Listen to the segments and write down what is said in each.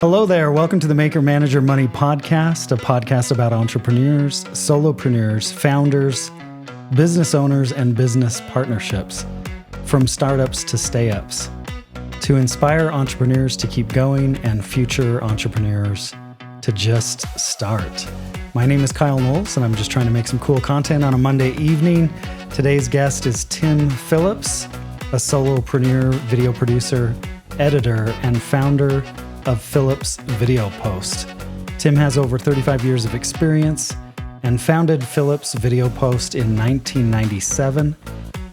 Hello there. Welcome to the Maker Manager Money Podcast, a podcast about entrepreneurs, solopreneurs, founders, business owners, and business partnerships, from startups to stay-ups, to inspire entrepreneurs to keep going and future entrepreneurs to just start. My name is Kyle Knowles, and I'm just trying to make some cool content on a Monday evening. Today's guest is Tim Phillips, a solopreneur, video producer, editor, and founder of Phillips Video Post. Tim has over 35 years of experience and founded Phillips Video Post in 1997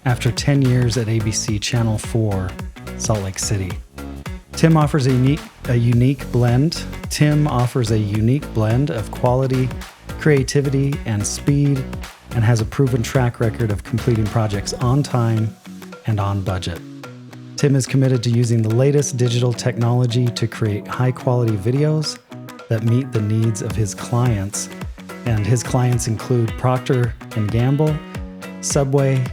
after 10 years at ABC Channel 4, Salt Lake City. Tim offers a unique blend of quality, creativity, and speed, and has a proven track record of completing projects on time and on budget. Tim is committed to using the latest digital technology to create high-quality videos that meet the needs of his clients. And his clients include Proctor Gamble, Subway,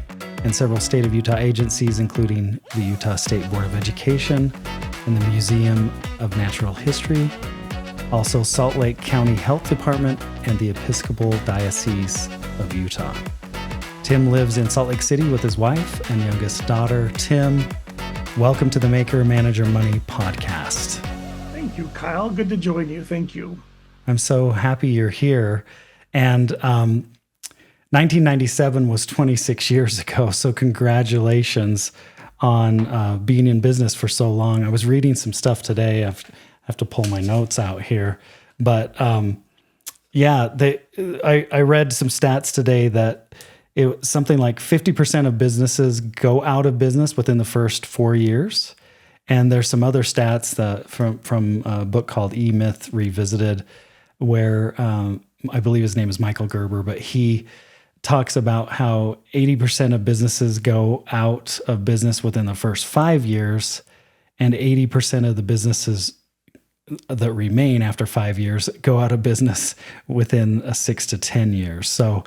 and several state of Utah agencies, including the Utah State Board of Education and the Museum of Natural History, also Salt Lake County Health Department and the Episcopal Diocese of Utah. Tim lives in Salt Lake City with his wife and youngest daughter. Tim, welcome to the Maker Manager Money Podcast. Thank you, Kyle. Good to join you. Thank you. I'm so happy you're here. And 1997 was 26 years ago, so congratulations on being in business for so long. I was reading some stuff today. I have to pull my notes out here. But I read some stats today that it something like 50% of businesses go out of business within the first 4 years. And there's some other stats that from a book called E-Myth Revisited, where I believe his name is Michael Gerber, but he talks about how 80% of businesses go out of business within the first 5 years, and 80% of the businesses that remain after 5 years go out of business within 6 to 10 years. So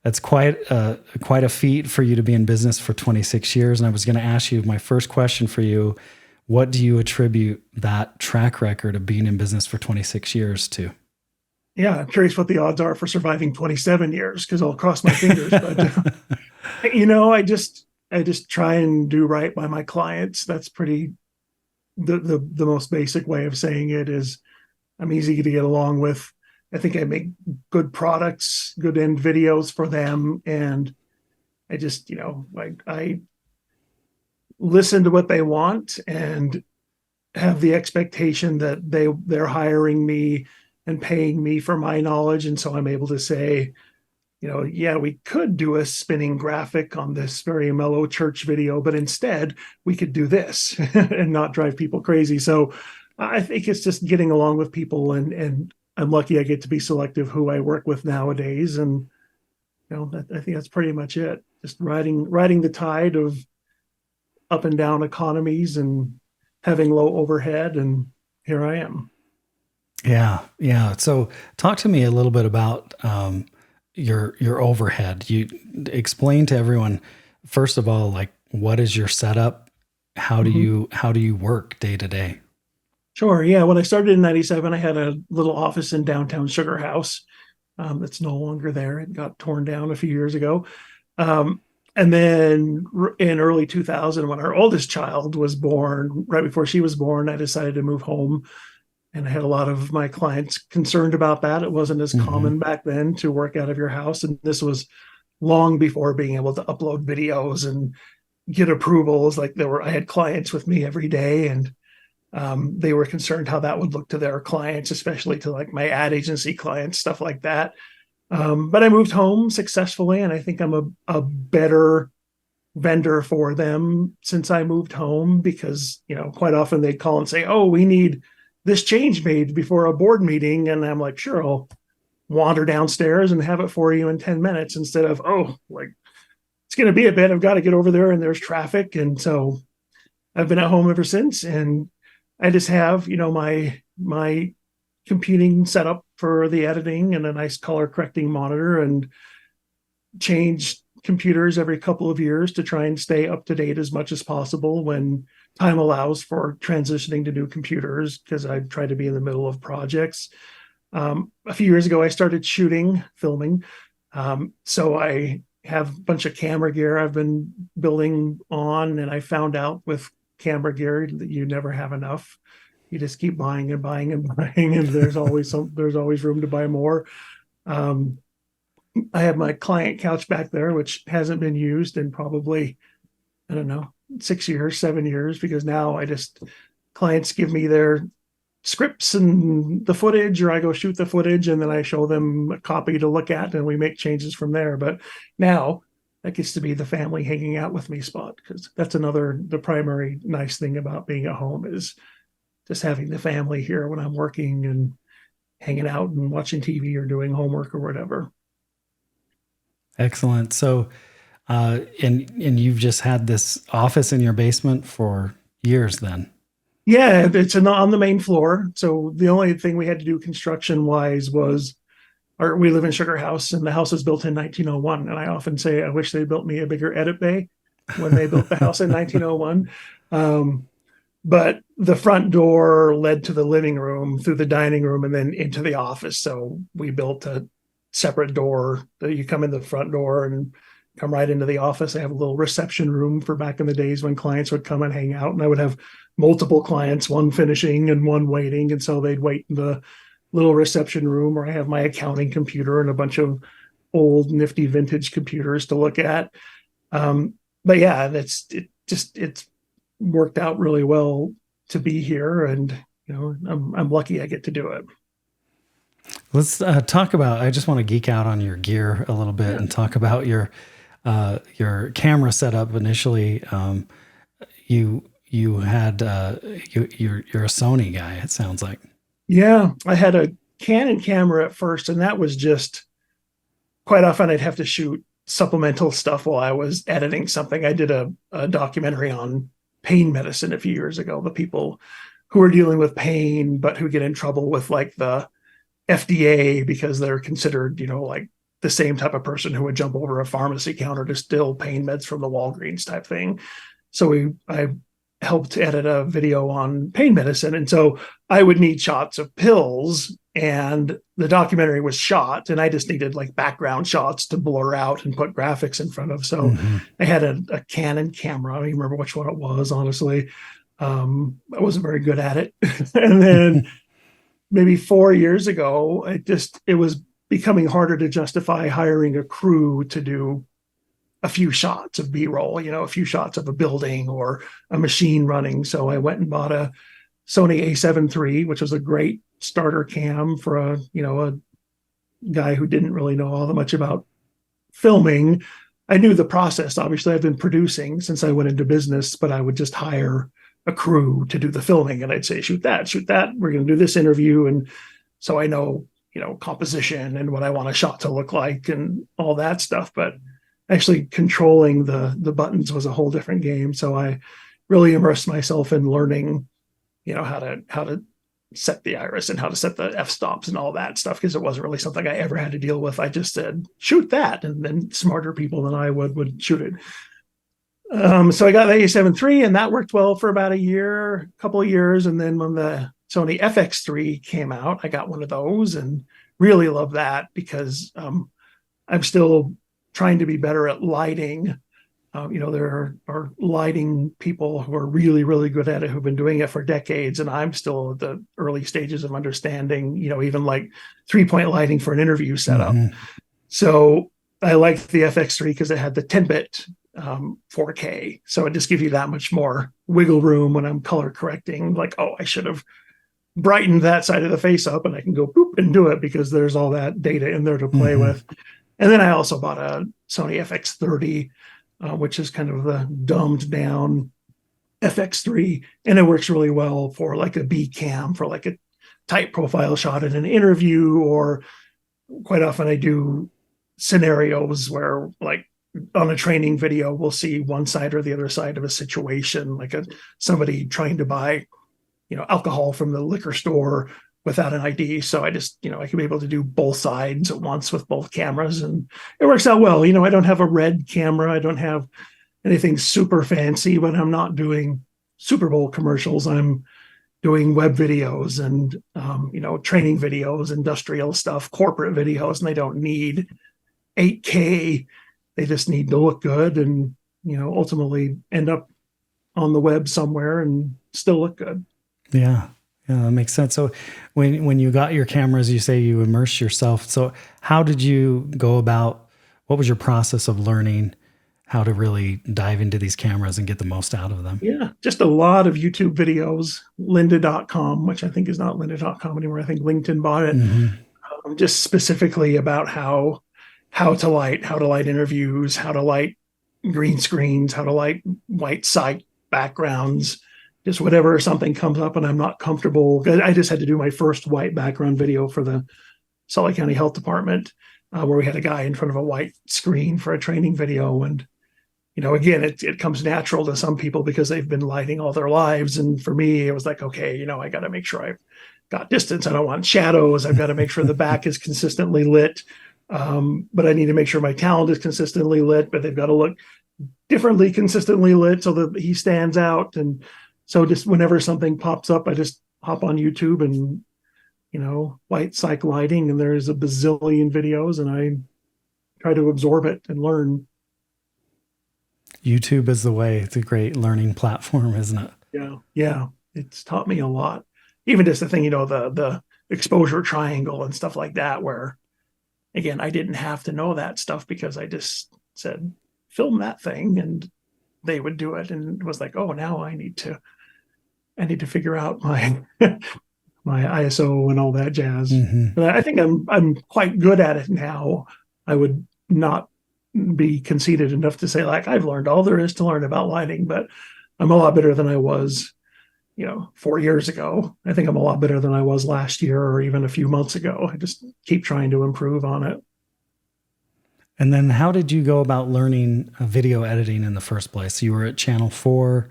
that's quite a feat for you to be in business for 26 years. And I was going to ask you, my first question for you, what do you attribute that track record of being in business for 26 years to? Yeah, I'm curious what the odds are for surviving 27 years, because I'll cross my fingers. But I just try and do right by my clients. That's pretty the most basic way of saying it is I'm easy to get along with. I think I make good products, good end videos for them. And I just, I listen to what they want and have the expectation that they're hiring me and paying me for my knowledge. And so I'm able to say, we could do a spinning graphic on this very mellow church video, but instead we could do this and not drive people crazy. So I think it's just getting along with people, and I'm lucky I get to be selective who I work with nowadays. And, I think that's pretty much it. Just riding the tide of up and down economies and having low overhead. And here I am. Yeah. So talk to me a little bit about your overhead. You explain to everyone, first of all, like, what is your setup? How do you work day to day? Sure. Yeah. When I started in 97, I had a little office in downtown Sugar House that's no longer there. It got torn down a few years ago. And then in early 2000, when our oldest child was born, right before she was born, I decided to move home. And I had a lot of my clients concerned about that. It wasn't as common back then to work out of your house. And this was long before being able to upload videos and get approvals. I had clients with me every day, and they were concerned how that would look to their clients, especially to my ad agency clients, stuff like that. But I moved home successfully, and I think I'm a better vendor for them since I moved home, because, quite often they'd call and say, "Oh, we need this change made before a board meeting." And I'm like, "Sure, I'll wander downstairs and have it for you in 10 minutes instead of, it's going to be a bit, I've got to get over there and there's traffic." And so I've been at home ever since. And I just have, my computing set up for the editing and a nice color correcting monitor, and change computers every couple of years to try and stay up to date as much as possible when time allows for transitioning to new computers because I try to be in the middle of projects. A few years ago, I started filming. So I have a bunch of camera gear I've been building on, and I found out with camera gear that you never have enough. You just keep buying and buying and buying, and there's always room to buy more. Um, I have my client couch back there, which hasn't been used in probably, I don't know, 6 years, 7 years, because now clients give me their scripts and the footage, or I go shoot the footage and then I show them a copy to look at and we make changes from there. But now that gets to be the family hanging out with me spot, because that's the primary nice thing about being at home is just having the family here when I'm working and hanging out and watching TV or doing homework or whatever. Excellent. So, and you've just had this office in your basement for years then? Yeah, it's on the main floor. So the only thing we had to do construction wise we live in Sugar House, and the house was built in 1901. And I often say I wish they built me a bigger edit bay when they built the house in 1901. But the front door led to the living room through the dining room and then into the office. So we built a separate door that you come in the front door and come right into the office. I have a little reception room for back in the days when clients would come and hang out, and I would have multiple clients, one finishing and one waiting. And so they'd wait in the little reception room, or I have my accounting computer and a bunch of old nifty vintage computers to look at. But yeah, it's worked out really well to be here, and I'm lucky I get to do it. Let's talk about. I just want to geek out on your gear a little bit and talk about your camera setup. Initially, you're a Sony guy. It sounds like. Yeah, I had a Canon camera at first, and that was just quite often I'd have to shoot supplemental stuff while I was editing something. I did a documentary on pain medicine a few years ago, the people who are dealing with pain, but who get in trouble with like the FDA because they're considered, like the same type of person who would jump over a pharmacy counter to steal pain meds from the Walgreens type thing. So I helped edit a video on pain medicine. And so I would need shots of pills, and the documentary was shot, and I just needed like background shots to blur out and put graphics in front of. So I had a Canon camera. I don't even remember which one it was, honestly. I wasn't very good at it. And then maybe 4 years ago, it was becoming harder to justify hiring a crew to do a few shots of B-roll, a few shots of a building or a machine running. So I went and bought a Sony A7 III, which was a great starter cam for a guy who didn't really know all that much about filming. I knew the process. Obviously, I've been producing since I went into business, but I would just hire a crew to do the filming, and I'd say, shoot that. We're going to do this interview. And so I know, composition and what I want a shot to look like and all that stuff. But actually controlling the buttons was a whole different game. So I really immersed myself in learning, how to set the iris and how to set the f-stops and all that stuff, because it wasn't really something I ever had to deal with. I just said, shoot that. And then smarter people than I would shoot it. So I got the A7 III, and that worked well for about a couple of years. And then when the Sony FX3 came out, I got one of those and really love that because I'm still trying to be better at lighting. There are lighting people who are really, really good at it, who've been doing it for decades. And I'm still at the early stages of understanding, even like 3-point lighting for an interview setup. So I liked the FX3 because it had the 10-bit 4K. So it just gives you that much more wiggle room when I'm color correcting. Like, oh, I should have brightened that side of the face up, and I can go boop and do it because there's all that data in there to play with. And then I also bought a Sony FX30, which is kind of the dumbed down FX3. And it works really well for like a B cam, for like a tight profile shot in an interview, or quite often I do scenarios where, like, on a training video, we'll see one side or the other side of a situation, like somebody trying to buy, alcohol from the liquor store without an ID. So I just, I can be able to do both sides at once with both cameras, and it works out well. I don't have a red camera. I don't have anything super fancy, but I'm not doing Super Bowl commercials. I'm doing web videos and, training videos, industrial stuff, corporate videos, and they don't need 8K. They just need to look good and, ultimately end up on the web somewhere and still look good. Yeah. Yeah, that makes sense. So when you got your cameras, you say you immerse yourself. So how did you go about, what was your process of learning how to really dive into these cameras and get the most out of them? Yeah, just a lot of YouTube videos, lynda.com, which I think is not lynda.com anymore. I think LinkedIn bought it. Just specifically about how to light interviews, how to light green screens, how to light white site backgrounds, just whatever something comes up and I'm not comfortable. I just had to do my first white background video for the Salt Lake County Health Department, where we had a guy in front of a white screen for a training video. And, again, it comes natural to some people because they've been lighting all their lives. And for me, it was like, okay, I got to make sure I've got distance. I don't want shadows. I've got to make sure the back is consistently lit. But I need to make sure my talent is consistently lit, but they've got to look differently consistently lit so that he stands out. And so just whenever something pops up, I just hop on YouTube and, white cycle lighting, and there's a bazillion videos, and I try to absorb it and learn. YouTube is the way. It's a great learning platform, isn't it? Yeah. It's taught me a lot. Even just the thing, the exposure triangle and stuff like that, where, again, I didn't have to know that stuff because I just said, film that thing, and they would do it. And it was like, oh, now I need to figure out my my ISO and all that jazz. But I think I'm quite good at it now. I would not be conceited enough to say, like, I've learned all there is to learn about lighting, but I'm a lot better than I was, 4 years ago. I think I'm a lot better than I was last year or even a few months ago. I just keep trying to improve on it. And then how did you go about learning video editing in the first place? You were at Channel 4,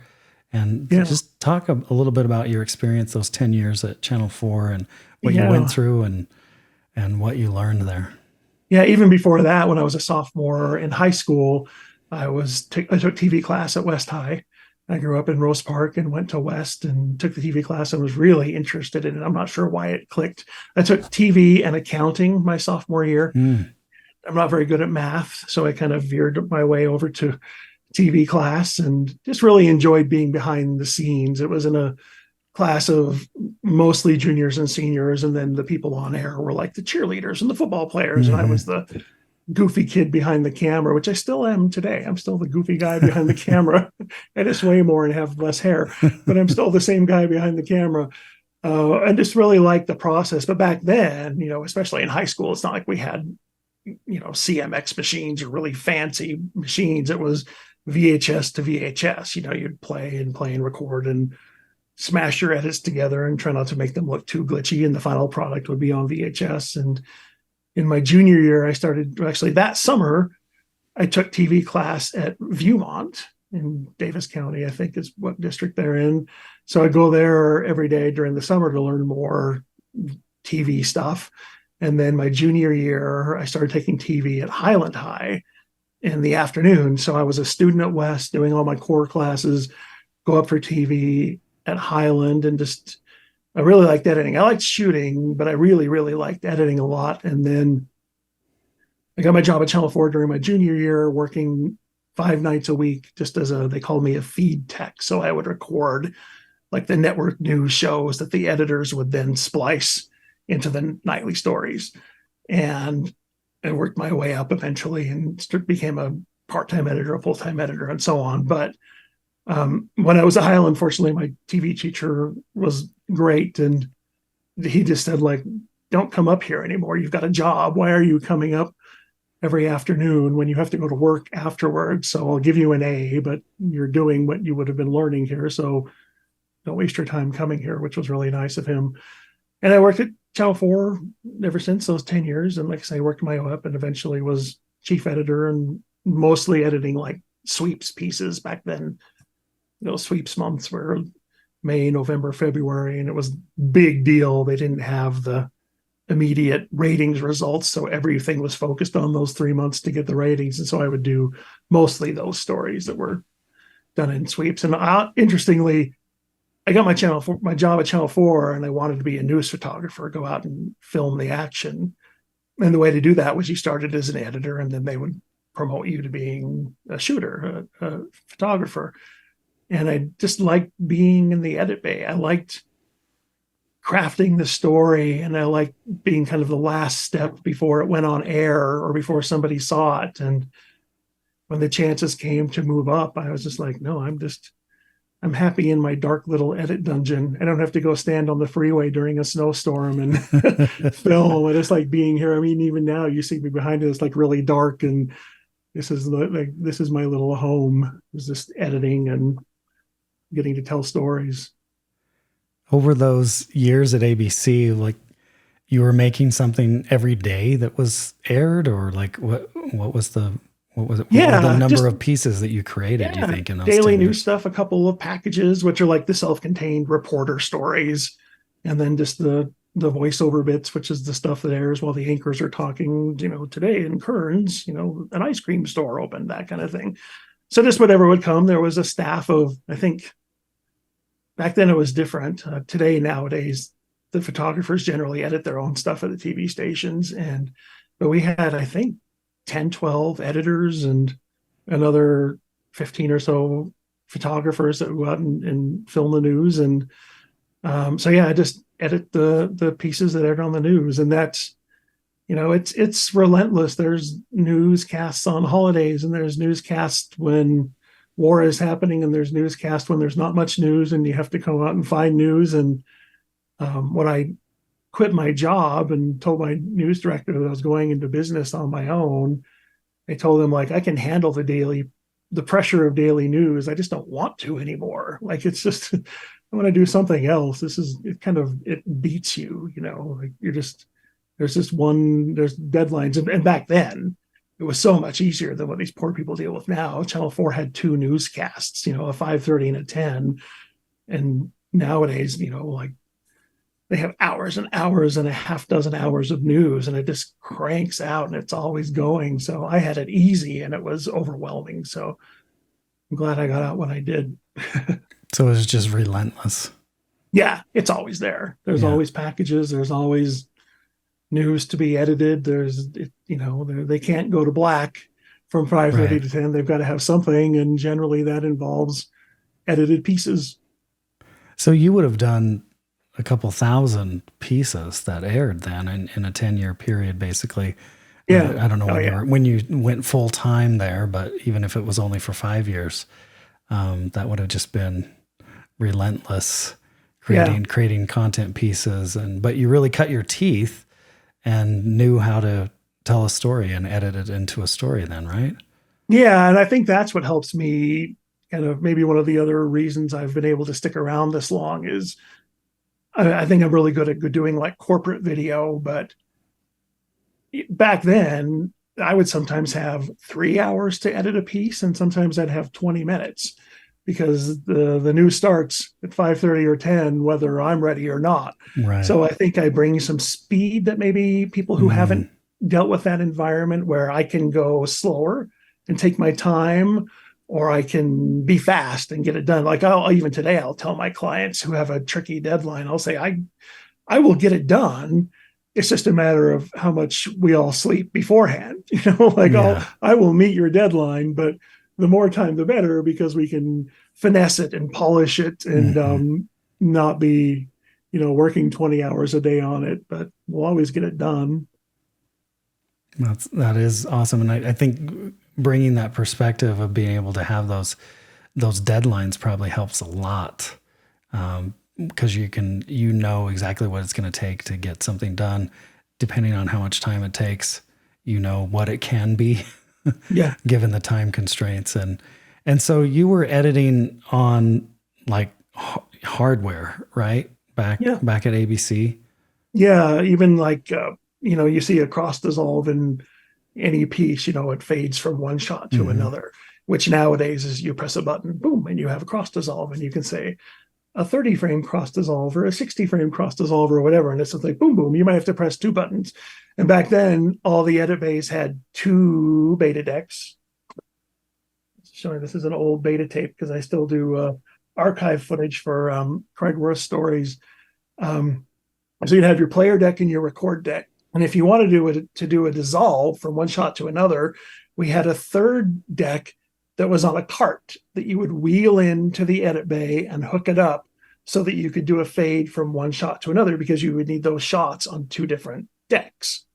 and just talk a little bit about your experience those 10 years at Channel 4 and what you went through and what you learned there. Yeah, even before that, when I was a sophomore in high school, I took TV class at West High. I grew up in Rose Park and went to West and took the TV class and was really interested in it. I'm not sure why it clicked. I took TV and accounting my sophomore year. I'm not very good at math, so I kind of veered my way over to TV class and just really enjoyed being behind the scenes. It was in a class of mostly juniors and seniors, and then the people on air were like the cheerleaders and the football players, and I was the goofy kid behind the camera, which I still am today. I'm still the goofy guy behind the camera. I just weigh more and have less hair, but I'm still the same guy behind the camera. I just really liked the process. But back then, especially in high school, it's not like we had, CMX machines or really fancy machines. It was VHS to VHS. You'd play and record and smash your edits together and try not to make them look too glitchy. And the final product would be on VHS. And in my junior year, I started, actually that summer, I took TV class at Viewmont in Davis County, I think is what district they're in. So I go there every day during the summer to learn more TV stuff. And then my junior year, I started taking TV at Highland High in the afternoon. So I was a student at West doing all my core classes, go up for TV at Highland, and I really liked editing. I liked shooting, but I really, really liked editing a lot. And then I got my job at Channel 4 during my junior year, working 5 nights a week, just as they called me a feed tech. So I would record like the network news shows that the editors would then splice into the nightly stories. And I worked my way up eventually and became a part-time editor, a full-time editor, and so on. But when I was at Highland, unfortunately, my TV teacher was great. And he just said, like, don't come up here anymore. You've got a job. Why are you coming up every afternoon when you have to go to work afterwards? So I'll give you an A, but you're doing what you would have been learning here. So don't waste your time coming here, which was really nice of him. And I worked at Channel 4 ever since those 10 years. And like I say, I worked my way up and eventually was chief editor and mostly editing like sweeps pieces back then. Sweeps months were May, November, February, and it was big deal. They didn't have the immediate ratings results, so everything was focused on those 3 months to get the ratings. And so I would do mostly those stories that were done in sweeps. And interestingly, I got my job at Channel 4, and I wanted to be a news photographer, go out and film the action. And the way to do that was you started as an editor, and then they would promote you to being a shooter, a photographer. And I just liked being in the edit bay. I liked crafting the story, and I liked being kind of the last step before it went on air or before somebody saw it. And when the chances came to move up, I was just like, no, I'm happy in my dark little edit dungeon. I don't have to go stand on the freeway during a snowstorm and film. I just like being here. I mean, even now you see me behind it, it's like really dark, and this is my little home. It's just editing and getting to tell stories. Over those years at ABC, like, you were making something every day that was aired, or like what was it? What were the number of pieces that you created, do you think, in those daily news stuff, a couple of packages, which are like the self-contained reporter stories, and then just the voiceover bits, which is the stuff that airs while the anchors are talking, today in Kearns, an ice cream store opened, that kind of thing. So just whatever would come. There was a staff of, I think, back then it was different. Nowadays, the photographers generally edit their own stuff at the TV stations. But we had, I think, 10, 12 editors and another 15 or so photographers that would go out and film the news. And I just edit the pieces that aired on the news. And that's, it's relentless. There's newscasts on holidays, and there's newscasts when war is happening, and there's newscasts when there's not much news and you have to come out and find news. And when I quit my job and told my news director that I was going into business on my own, I told him, like, I can handle the pressure of daily news. I just don't want to anymore. Like, it's just, I want to do something else. It beats you, like there's deadlines. And back then it was so much easier than what these poor people deal with now. Channel 4 had 2 newscasts, a 5:30 and a 10. And nowadays, like, they have hours and hours and a half dozen hours of news, and it just cranks out, and it's always going. So I had it easy, and it was overwhelming. So I'm glad I got out when I did. So it was just relentless. Yeah, it's always there. There's always packages. There's always news to be edited. They can't go to black from 5:30 to 10. They've got to have something, and generally that involves edited pieces. So you would have done a couple thousand pieces that aired then in a 10-year period, basically. Yeah. I don't know when you went full time there, but even if it was only for 5 years, that would have just been relentless creating content pieces. But you really cut your teeth and knew how to tell a story and edit it into a story then, right? Yeah. And I think that's what helps me. Kind of maybe one of the other reasons I've been able to stick around this long is I think I'm really good at doing like corporate video. But back then I would sometimes have 3 hours to edit a piece, and sometimes I'd have 20 minutes because the news starts at 5:30 or 10, whether I'm ready or not. Right. So I think I bring some speed that maybe people who haven't dealt with that environment, where I can go slower and take my time, or I can be fast and get it done. Like even today, I'll tell my clients who have a tricky deadline, I'll say, I will get it done. It's just a matter of how much we all sleep beforehand. I will meet your deadline, but the more time, the better, because we can finesse it and polish it and not be, working 20 hours a day on it, but we'll always get it done. That is awesome. And I think bringing that perspective of being able to have those deadlines probably helps a lot, because you know exactly what it's going to take to get something done, depending on how much time it takes. What it can be, given the time constraints, and so you were editing on like hardware, right? Back at ABC. Yeah, even like you see a cross dissolve in any piece, it fades from one shot to another, which nowadays is you press a button, boom, and you have a cross dissolve, and you can say a 30 frame cross dissolve or a 60 frame cross dissolve or whatever. And it's just like, boom, boom, you might have to press 2 buttons. And back then, all the edit bays had 2 beta decks. Showing this is an old beta tape because I still do archive footage for Craig Worth's stories. So you'd have your player deck and your record deck. And if you want to do a dissolve from one shot to another, we had a third deck that was on a cart that you would wheel into the edit bay and hook it up so that you could do a fade from one shot to another, because you would need those shots on two different decks.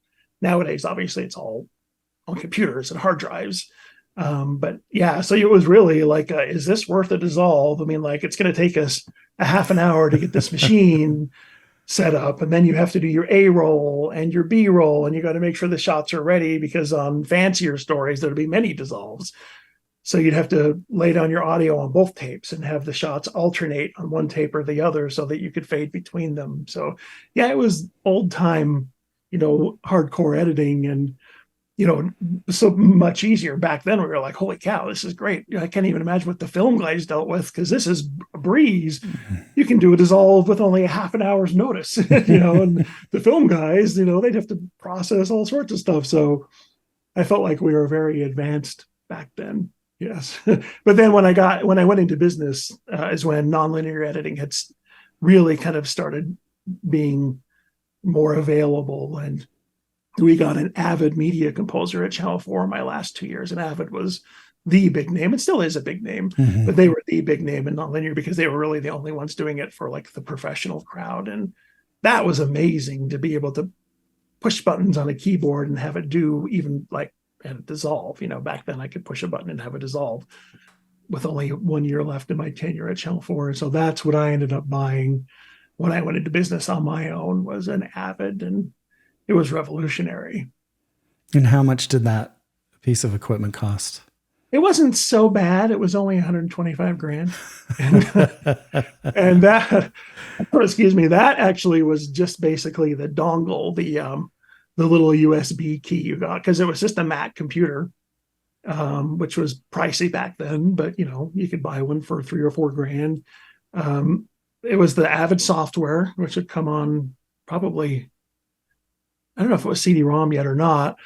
Nowadays, obviously, it's all on computers and hard drives. But yeah, so it was really like, is this worth a dissolve? I mean, like, it's going to take us a half an hour to get this machine set up, and then you have to do your A roll and your B roll, and you got to make sure the shots are ready, because on fancier stories, there'd be many dissolves. So you'd have to lay down your audio on both tapes and have the shots alternate on one tape or the other so that you could fade between them. So yeah, it was old time, hardcore editing, and, so much easier. Back then we were like, holy cow, this is great. I can't even imagine what the film guys dealt with, because this is a breeze. You can do a dissolve with only a half an hour's notice, and the film guys, they'd have to process all sorts of stuff. So I felt like we were very advanced back then. Yes. But then when I went into business, is when nonlinear editing had really kind of started being more available. And we got an Avid media composer at Channel 4 in my last 2 years. And Avid was the big name. It still is a big name, but they were the big name in nonlinear because they were really the only ones doing it for like the professional crowd. And that was amazing to be able to push buttons on a keyboard and have it do even like a dissolve. Back then I could push a button and have a dissolve with only 1 year left in my tenure at Channel 4. And so that's what I ended up buying when I went into business on my own, was an Avid, and it was revolutionary. And how much did that piece of equipment cost? It wasn't so bad. It was only $125,000. And that, that actually was just basically the dongle, the little USB key you got, because it was just a Mac computer, which was pricey back then, but you could buy one for $3,000 or $4,000. It was the Avid software, which had come on probably, I don't know if it was CD-ROM yet or not.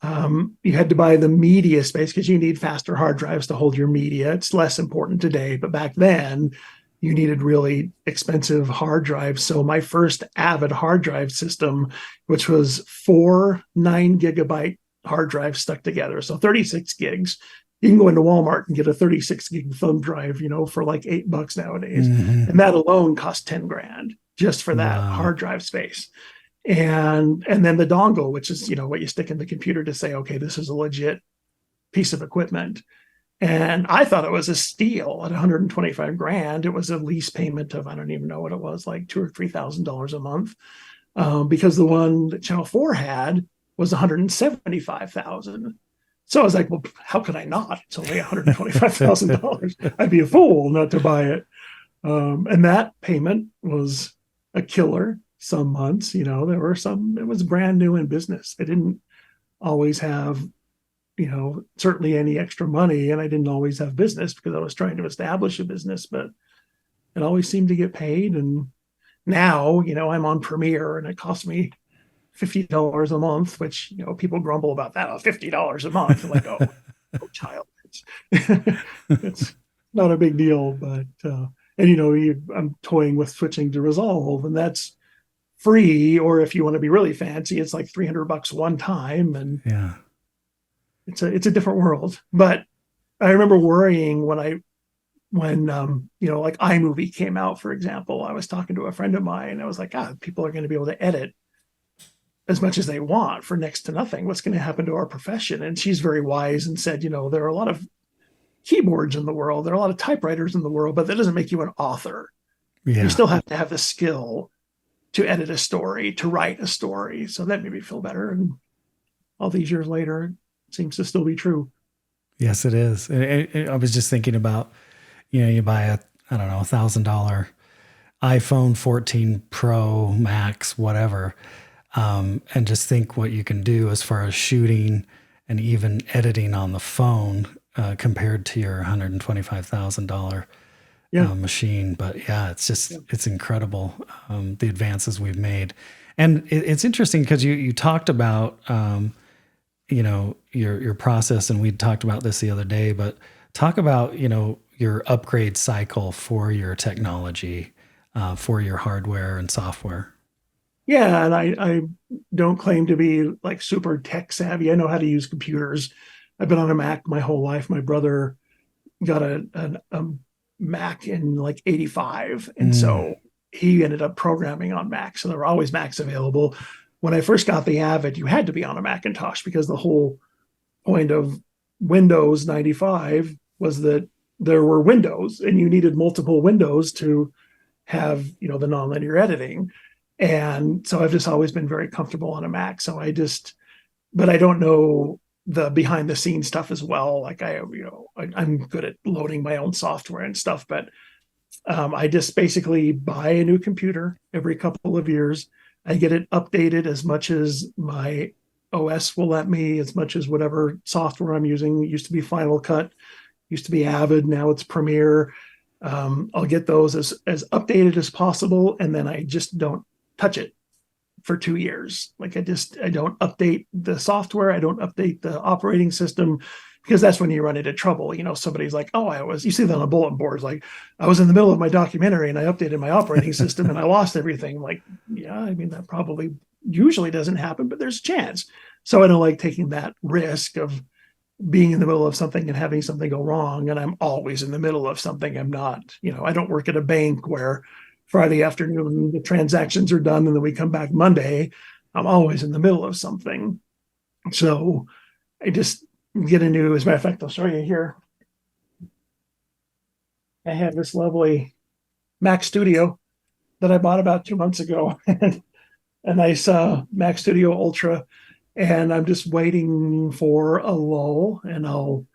You had to buy the media space because you need faster hard drives to hold your media. It's less important today, but back then you needed really expensive hard drives. So my first Avid hard drive system, which was 4 9-gigabyte hard drives stuck together, so 36 gigs. You can go into Walmart and get a 36 gig thumb drive, for like $8 nowadays. And that alone cost $10,000 just for that hard drive space. And then the dongle, which is, what you stick in the computer to say, okay, this is a legit piece of equipment. And I thought it was a steal at $125,000. It was a lease payment of, I don't even know what it was, like $2,000 or $3,000 a month. Because the one that Channel 4 had was $175,000. So I was like, well, how could I not? It's only $125,000. I'd be a fool not to buy it. And that payment was a killer. Some months, there were some, it was brand new in business. I didn't always have, certainly any extra money, and I didn't always have business because I was trying to establish a business, but it always seemed to get paid. And now, I'm on Premiere and it costs me $50 a month, which, people grumble about that. Oh, $50 a month. I'm like, oh child, it's not a big deal, but, I'm toying with switching to Resolve, and that's free, or if you want to be really fancy, it's like $300 one time, and yeah, it's a different world. But I remember worrying when like iMovie came out, for example. I was talking to a friend of mine, and I was like, people are going to be able to edit as much as they want for next to nothing. What's going to happen to our profession? And she's very wise and said, there are a lot of keyboards in the world, there are a lot of typewriters in the world, but that doesn't make you an author. You still have to have the skill to edit a story, to write a story. So that made me feel better. And all these years later, it seems to still be true. Yes, it is. I was just thinking about, you buy a $1,000 iPhone 14 Pro Max, whatever, and just think what you can do as far as shooting and even editing on the phone compared to your $125,000 machine. But yeah, it's incredible, the advances we've made. And it's interesting because you talked about, your process, and we talked about this the other day, but talk about, your upgrade cycle for your technology, for your hardware and software? Yeah, and I don't claim to be like super tech savvy. I know how to use computers. I've been on a Mac my whole life. My brother got a Mac in like 85. And so he ended up programming on Mac. So there were always Macs available. When I first got the Avid, you had to be on a Macintosh because the whole point of Windows 95 was that there were windows and you needed multiple windows to have, the nonlinear editing. And so I've just always been very comfortable on a Mac. So but I don't know the behind the scenes stuff as well. Like I'm good at loading my own software and stuff, but I just basically buy a new computer every couple of years. I get it updated as much as my OS will let me, as much as whatever software I'm using. It used to be Final Cut, used to be Avid, now it's Premiere. I'll get those as updated as possible, and then I just don't touch it for 2 years. Like I don't update the software. I don't update the operating system, because that's when you run into trouble. Somebody's like, oh, you see that on a bulletin board. Like, I was in the middle of my documentary and I updated my operating system and I lost everything. Like, yeah, I mean, that probably usually doesn't happen, but there's a chance. So I don't like taking that risk of being in the middle of something and having something go wrong. And I'm always in the middle of something. I'm not, I don't work at a bank where Friday afternoon the transactions are done and then we come back Monday. I'm always in the middle of something. So I just get a new, as a matter of fact, I'll show you here. I have this lovely Mac Studio that I bought about 2 months ago. A nice Mac Studio Ultra. And I'm just waiting for a lull, and I'll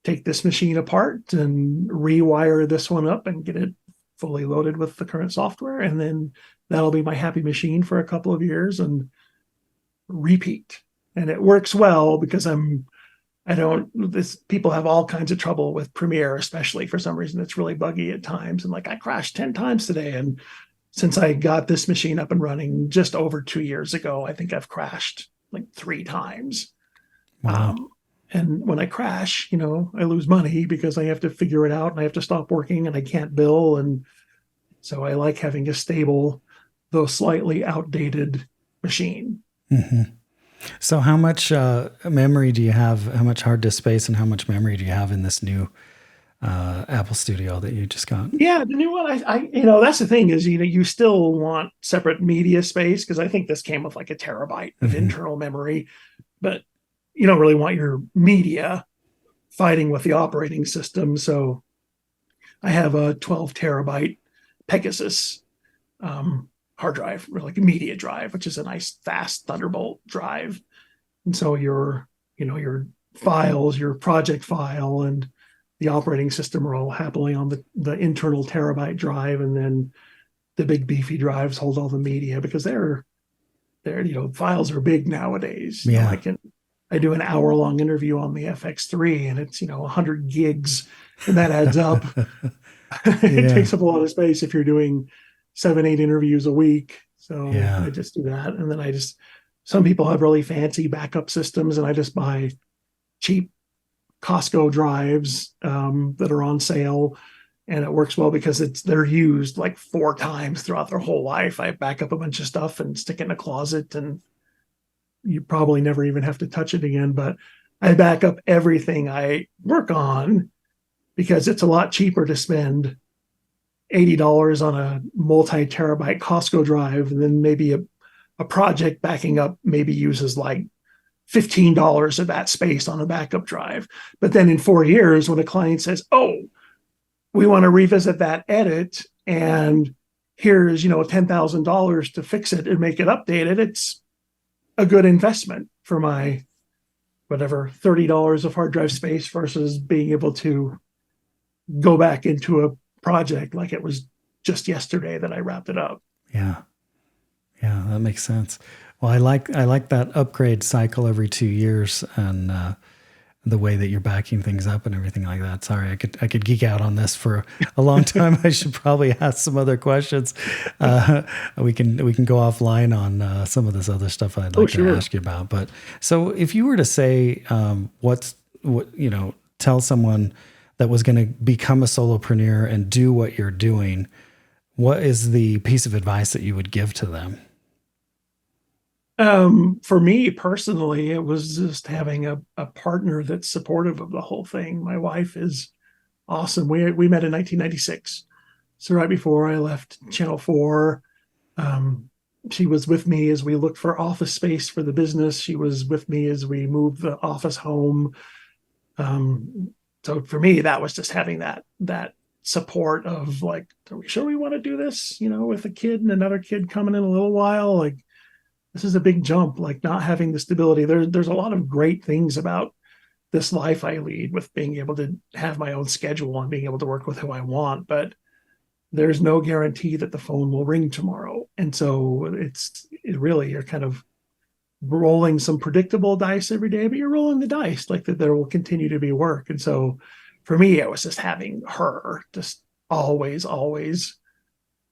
take this machine apart and rewire this one up and get it fully loaded with the current software. And then that'll be my happy machine for a couple of years and repeat. And it works well because people have all kinds of trouble with Premiere, especially for some reason. It's really buggy at times. And like, I crashed 10 times today. And since I got this machine up and running just over 2 years ago, I think I've crashed like 3 times. Wow. And when I crash, I lose money because I have to figure it out and I have to stop working and I can't bill. And so I like having a stable, though slightly outdated machine. Mm-hmm. So how much memory do you have? How much hard disk space and how much memory do you have in this new Apple Studio that you just got? Yeah, the new one, I that's the thing is, you still want separate media space, because I think this came with like a terabyte of internal memory, but you don't really want your media fighting with the operating system. So I have a 12 terabyte Pegasus hard drive, or like a media drive, which is a nice fast Thunderbolt drive. And so your files, your project file and the operating system are all happily on the internal terabyte drive. And then the big beefy drives hold all the media, because they're files are big nowadays. Yeah. I do an hour-long interview on the FX3 and it's 100 gigs, and that adds up. It takes up a lot of space if you're doing 7-8 interviews a week. So I just do that. And then some people have really fancy backup systems, and I just buy cheap Costco drives that are on sale, and it works well because they're used like 4 times throughout their whole life. I back up a bunch of stuff and stick it in a closet, and you probably never even have to touch it again. But I back up everything I work on because it's a lot cheaper to spend $80 on a multi-terabyte Costco drive, and then maybe a project backing up maybe uses like $15 of that space on a backup drive. But then in 4 years, when a client says, oh, we want to revisit that edit, and here's, $10,000 to fix it and make it updated, it's a good investment for my, whatever, $30 of hard drive space versus being able to go back into a project like it was just yesterday that I wrapped it up. Yeah. Yeah, that makes sense. Well, I like that upgrade cycle every 2 years, and the way that you're backing things up and everything like that. Sorry, I could geek out on this for a long time. I should probably ask some other questions. We can go offline on some of this other stuff I'd like to ask you about. But so if you were to say tell someone that was going to become a solopreneur and do what you're doing, what is the piece of advice that you would give to them? For me personally, it was just having a partner that's supportive of the whole thing. My wife is awesome. We met in 1996. So right before I left Channel 4, she was with me as we looked for office space for the business. She was with me as we moved the office home. So for me, that was just having that support of like, are we sure we want to do this? With a kid and another kid coming in a little while, like this is a big jump, like not having the stability. There's a lot of great things about this life I lead with being able to have my own schedule and being able to work with who I want, but there's no guarantee that the phone will ring tomorrow. And so you're kind of rolling some predictable dice every day, but you're rolling the dice like that there will continue to be work. And so for me, it was just having her just always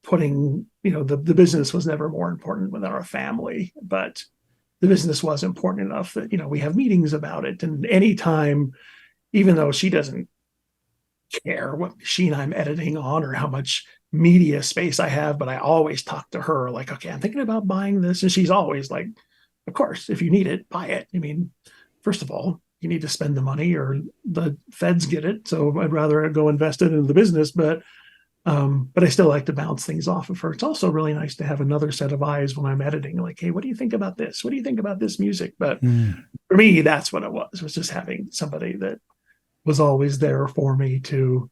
putting, the business was never more important than our family, but the business was important enough that, we have meetings about it. And anytime, even though she doesn't care what machine I'm editing on or how much media space I have, but I always talk to her like, okay, I'm thinking about buying this. And she's always like, of course, if you need it, buy it. I mean, first of all, you need to spend the money or the feds get it. So I'd rather go invest it in the business, but I still like to bounce things off of her. It's also really nice to have another set of eyes when I'm editing, like, hey, what do you think about this? What do you think about this music? But for me, that's what it was just having somebody that was always there for me to,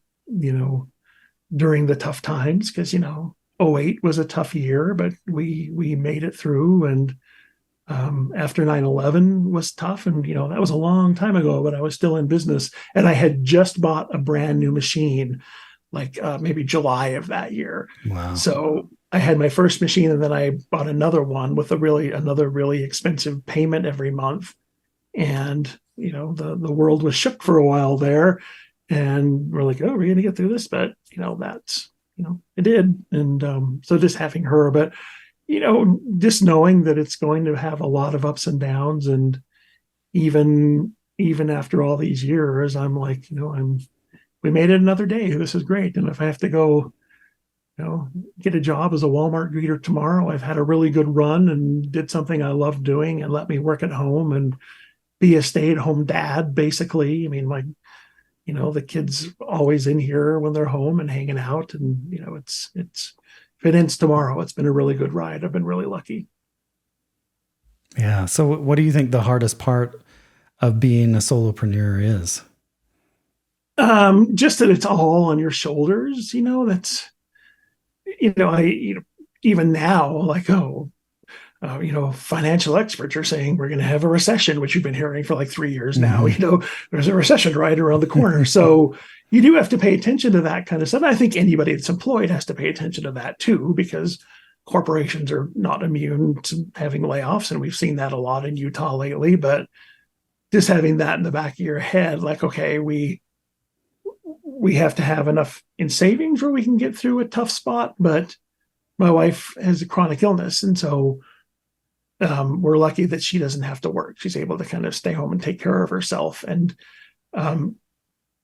during the tough times, because, 08 was a tough year, but we made it through. And after 9/11 was tough. And, that was a long time ago, but I was still in business and I had just bought a brand new machine, like maybe July of that year. Wow. So I had my first machine and then I bought another one with another really expensive payment every month. And, the world was shook for a while there and we're like, oh, we're going to get through this. But, it did. And so just having her, but, just knowing that it's going to have a lot of ups and downs. And even after all these years, I'm like, we made it another day. This is great. And if I have to go, get a job as a Walmart greeter tomorrow, I've had a really good run and did something I love doing and let me work at home and be a stay-at-home dad, basically. I mean, the kids always in here when they're home and hanging out. And, it's if it ends tomorrow, it's been a really good ride. I've been really lucky. Yeah. So what do you think the hardest part of being a solopreneur is? Just that it's all on your shoulders, that's, even now, like, financial experts are saying we're going to have a recession, which you've been hearing for like 3 years now. There's a recession right around the corner. So you do have to pay attention to that kind of stuff. I think anybody that's employed has to pay attention to that too, because corporations are not immune to having layoffs. And we've seen that a lot in Utah lately, but just having that in the back of your head, like, okay, we have to have enough in savings where we can get through a tough spot. But my wife has a chronic illness. And so we're lucky that she doesn't have to work. She's able to kind of stay home and take care of herself. And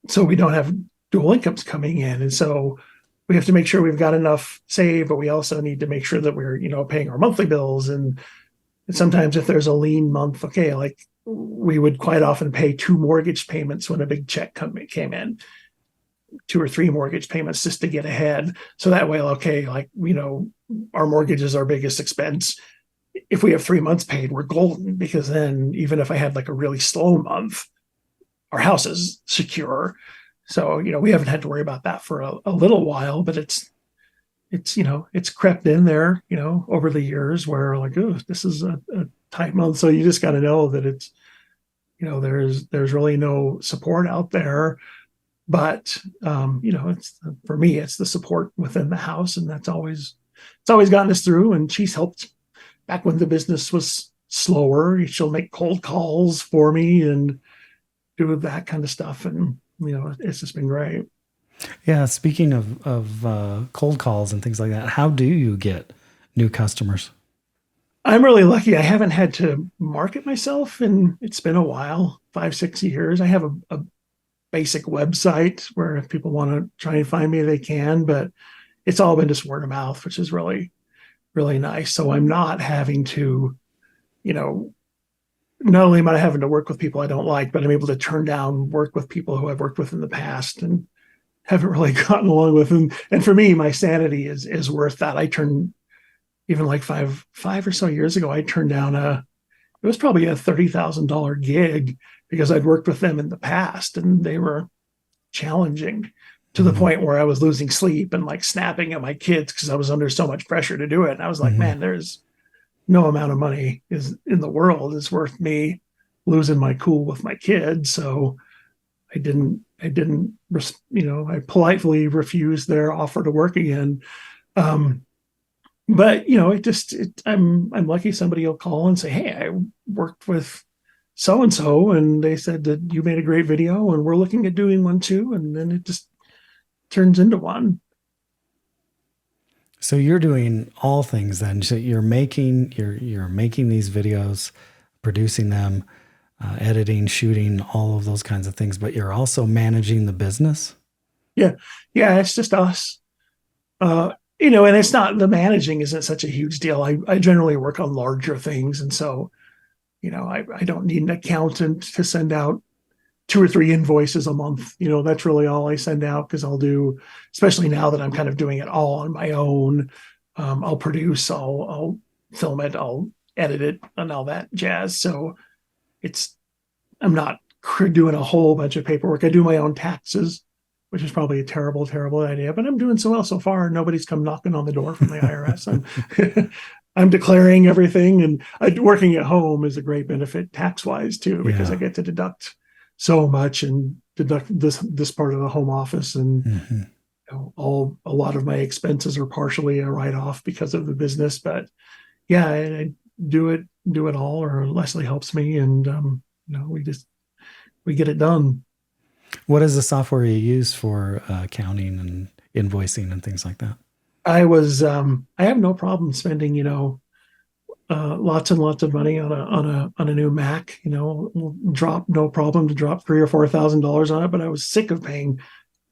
so we don't have dual incomes coming in. And so we have to make sure we've got enough saved, but we also need to make sure that we're, paying our monthly bills. And sometimes if there's a lean month, okay, like we would quite often pay 2 mortgage payments when a big check came in, 2 or 3 mortgage payments just to get ahead. So that way, okay, like, our mortgage is our biggest expense. If we have 3 months paid, we're golden, because then even if I had like a really slow month, our house is secure. So, we haven't had to worry about that for a little while, but it's crept in there, over the years where like, oh, this is a tight month. So you just got to know that it's, there's really no support out there, but it's, for me, it's the support within the house. And it's always gotten us through. And she's helped back when the business was slower. She'll make cold calls for me and do that kind of stuff. And, it's just been great. Yeah. Speaking of cold calls and things like that, how do you get new customers? I'm really lucky. I haven't had to market myself, and it's been a while, 5-6 years. I have a basic website where if people want to try and find me, they can, but it's all been just word of mouth, which is really, really nice. So I'm not having to, not only am I having to work with people I don't like, but I'm able to turn down work with people who I've worked with in the past and haven't really gotten along with. And for me, my sanity is worth that. I turned, even like five or so years ago, I turned down it was probably a $30,000 gig because I'd worked with them in the past and they were challenging to the point where I was losing sleep and like snapping at my kids because I was under so much pressure to do it. And I was like, man, there's no amount of money is in the world is worth me losing my cool with my kids. So I politely refused their offer to work again. But I'm lucky somebody will call and say, hey, I worked with so-and-so and they said that you made a great video and we're looking at doing one too. And then it just turns into one. So you're doing all things then. So you're making these videos, producing them, editing, shooting, all of those kinds of things, but you're also managing the business. Yeah. It's just us. And it's not, the managing isn't such a huge deal. I generally work on larger things. And so, I don't need an accountant to send out 2 or 3 invoices a month. That's really all I send out because I'll do, especially now that I'm kind of doing it all on my own. I'll produce, I'll film it, I'll edit it and all that jazz. So I'm not doing a whole bunch of paperwork. I do my own taxes, which is probably a terrible, terrible idea, but I'm doing so well so far. Nobody's come knocking on the door from the IRS. I'm declaring everything, and working at home is a great benefit tax-wise too, because I get to deduct so much and deduct this part of the home office, and a lot of my expenses are partially a write-off because of the business. But yeah, I do it all, or Leslie helps me, and we get it done. What is the software you use for accounting and invoicing and things like that? I have no problem spending, lots and lots of money on a new Mac. We'll drop no problem to drop $3,000 or $4,000 on it. But I was sick of paying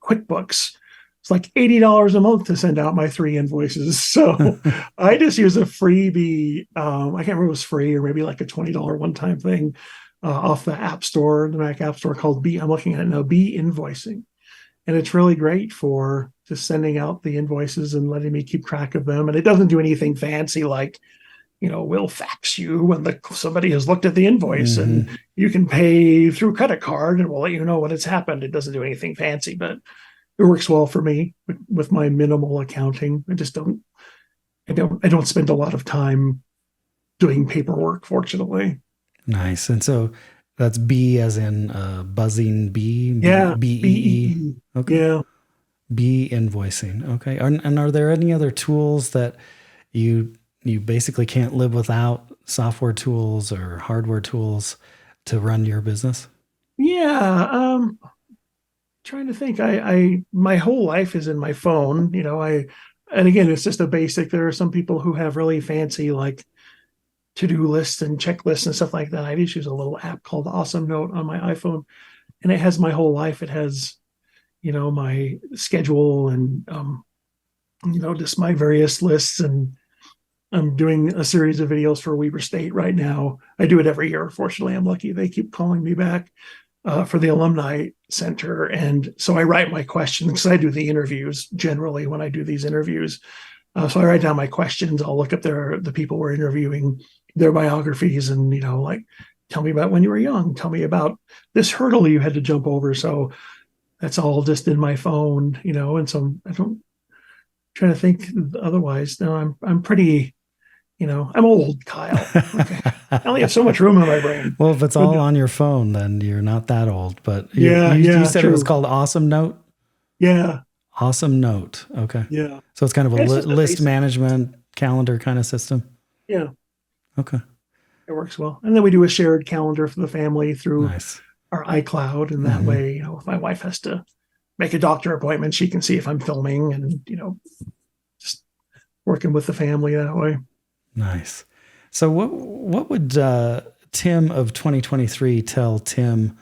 QuickBooks. It's like $80 a month to send out my 3 invoices. So I just use a freebie. I can't remember if it was free or maybe like a $20 one-time thing off the App Store, the Mac App Store, called I'm looking at it now, B Invoicing. And it's really great for just sending out the invoices and letting me keep track of them. And it doesn't do anything fancy like, we'll fax you when somebody has looked at the invoice and you can pay through credit card and we'll let you know when it's happened. It doesn't do anything fancy, but it works well for me with my minimal accounting. I don't spend a lot of time doing paperwork, fortunately. Nice. And so that's B as in buzzing bee? Yeah. B-E-E. Okay. Yeah. B invoicing. Okay. And are there any other tools that you basically can't live without, software tools or hardware tools to run your business? Yeah. Trying to think. My whole life is in my phone. And again, it's just a basic. There are some people who have really fancy like to-do lists and checklists and stuff like that. I just use a little app called Awesome Note on my iPhone, and it has my whole life. It has, my schedule and, just my various lists. And I'm doing a series of videos for Weber State right now. I do it every year. Fortunately, I'm lucky. They keep calling me back for the Alumni Center. And so I write my questions because I do the interviews generally when I do these interviews. So I write down my questions. I'll look up the people we're interviewing, their biographies, and, like, tell me about when you were young. Tell me about this hurdle you had to jump over. So that's all just in my phone, and so I'm trying to think otherwise. No, I'm pretty, I'm old, Kyle. Okay. I only have so much room in my brain. Well, if it's all on your phone, then you're not that old. But you said true. It was called Awesome Note? Yeah. Awesome Note. Okay. Yeah. So it's kind of a list management calendar kind of system. Yeah. Okay. It works well. And then we do a shared calendar for the family through Nice. our iCloud. And that way, if my wife has to make a doctor appointment, she can see if I'm filming and, just working with the family that way. Nice. So what would Tim of 2023 tell Tim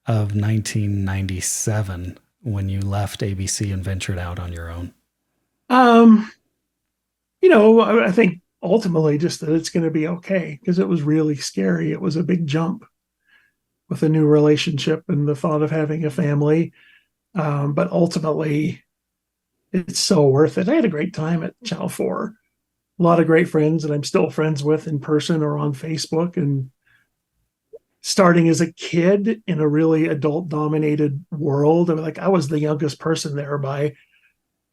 of 1997 when you left ABC and ventured out on your own? Um, I think ultimately just that it's going to be okay, because it was really scary. It was a big jump with a new relationship and the thought of having a family. But ultimately, it's so worth it. I had a great time at Channel 4. A lot of great friends that I'm still friends with in person or on Facebook. And starting as a kid in a really adult dominated world, I was the youngest person there by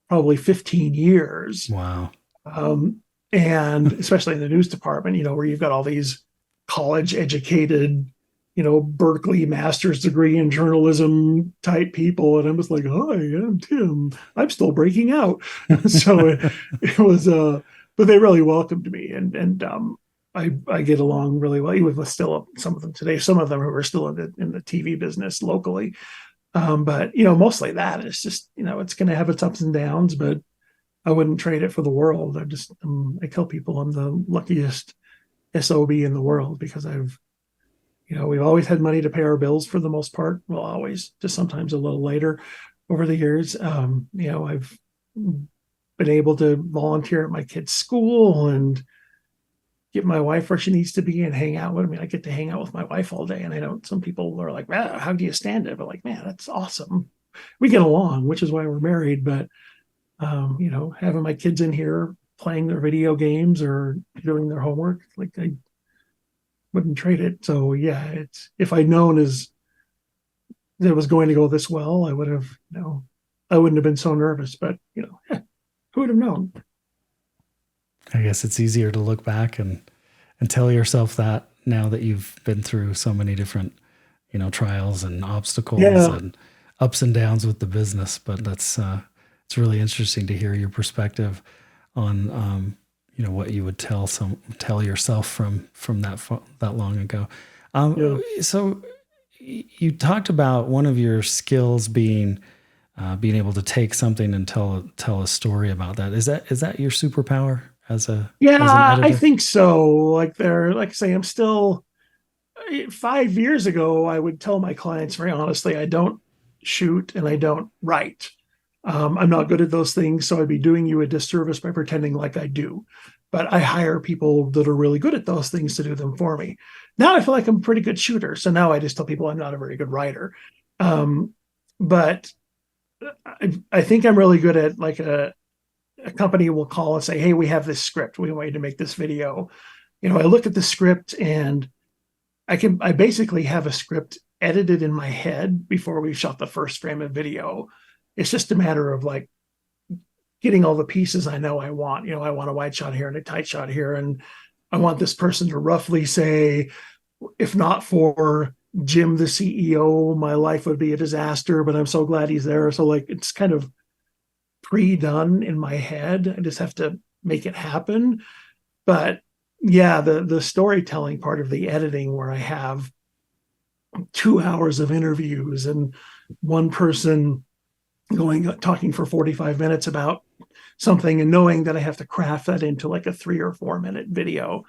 probably 15 years. Wow. Um, and especially in the news department, where you've got all these college educated, Berkeley master's degree in journalism type people. And I was like, hi, I'm Tim. I'm still breaking out. So it was, but they really welcomed me. And I get along really well, even with still some of them today, some of them who are still in the TV business locally. But, mostly that it's just, it's going to have its ups and downs, but I wouldn't trade it for the world. I tell people I'm the luckiest SOB in the world, because we've always had money to pay our bills for the most part. Well, always, just sometimes a little later over the years. I've been able to volunteer at my kids' school and get my wife where she needs to be and hang out with me. I get to hang out with my wife all day. And I know some people are like, wow, how do you stand it? But like, man, that's awesome. We get along, which is why we're married. But having my kids in here playing their video games or doing their homework, like I wouldn't trade it. So yeah, if I'd known as it was going to go this well, I would have, I wouldn't have been so nervous, but who would have known? I guess it's easier to look back and tell yourself that now that you've been through so many different, trials and obstacles and ups and downs with the business. But that's, it's really interesting to hear your perspective on, what you would tell yourself from that long ago. So you talked about one of your skills being able to take something and tell a story about that. Is that your superpower as an editor? I think so. Like I say, I'm still 5 years ago, I would tell my clients very honestly, I don't shoot and I don't write. I'm not good at those things, so I'd be doing you a disservice by pretending like I do. But I hire people that are really good at those things to do them for me. Now I feel like I'm a pretty good shooter, so now I just tell people I'm not a very good writer. But I think I'm really good at, like, a company will call and say, hey, we have this script. We want you to make this video. I look at the script and I basically have a script edited in my head before we shot the first frame of video. It's just a matter of like getting all the pieces I know I want. I want a wide shot here and a tight shot here. And I want this person to roughly say, if not for Jim, the CEO, my life would be a disaster, but I'm so glad he's there. So like, it's kind of pre-done in my head. I just have to make it happen. But yeah, the storytelling part of the editing, where I have 2 hours of interviews and one person talking for 45 minutes about something, and knowing that I have to craft that into like a 3 or 4 minute video.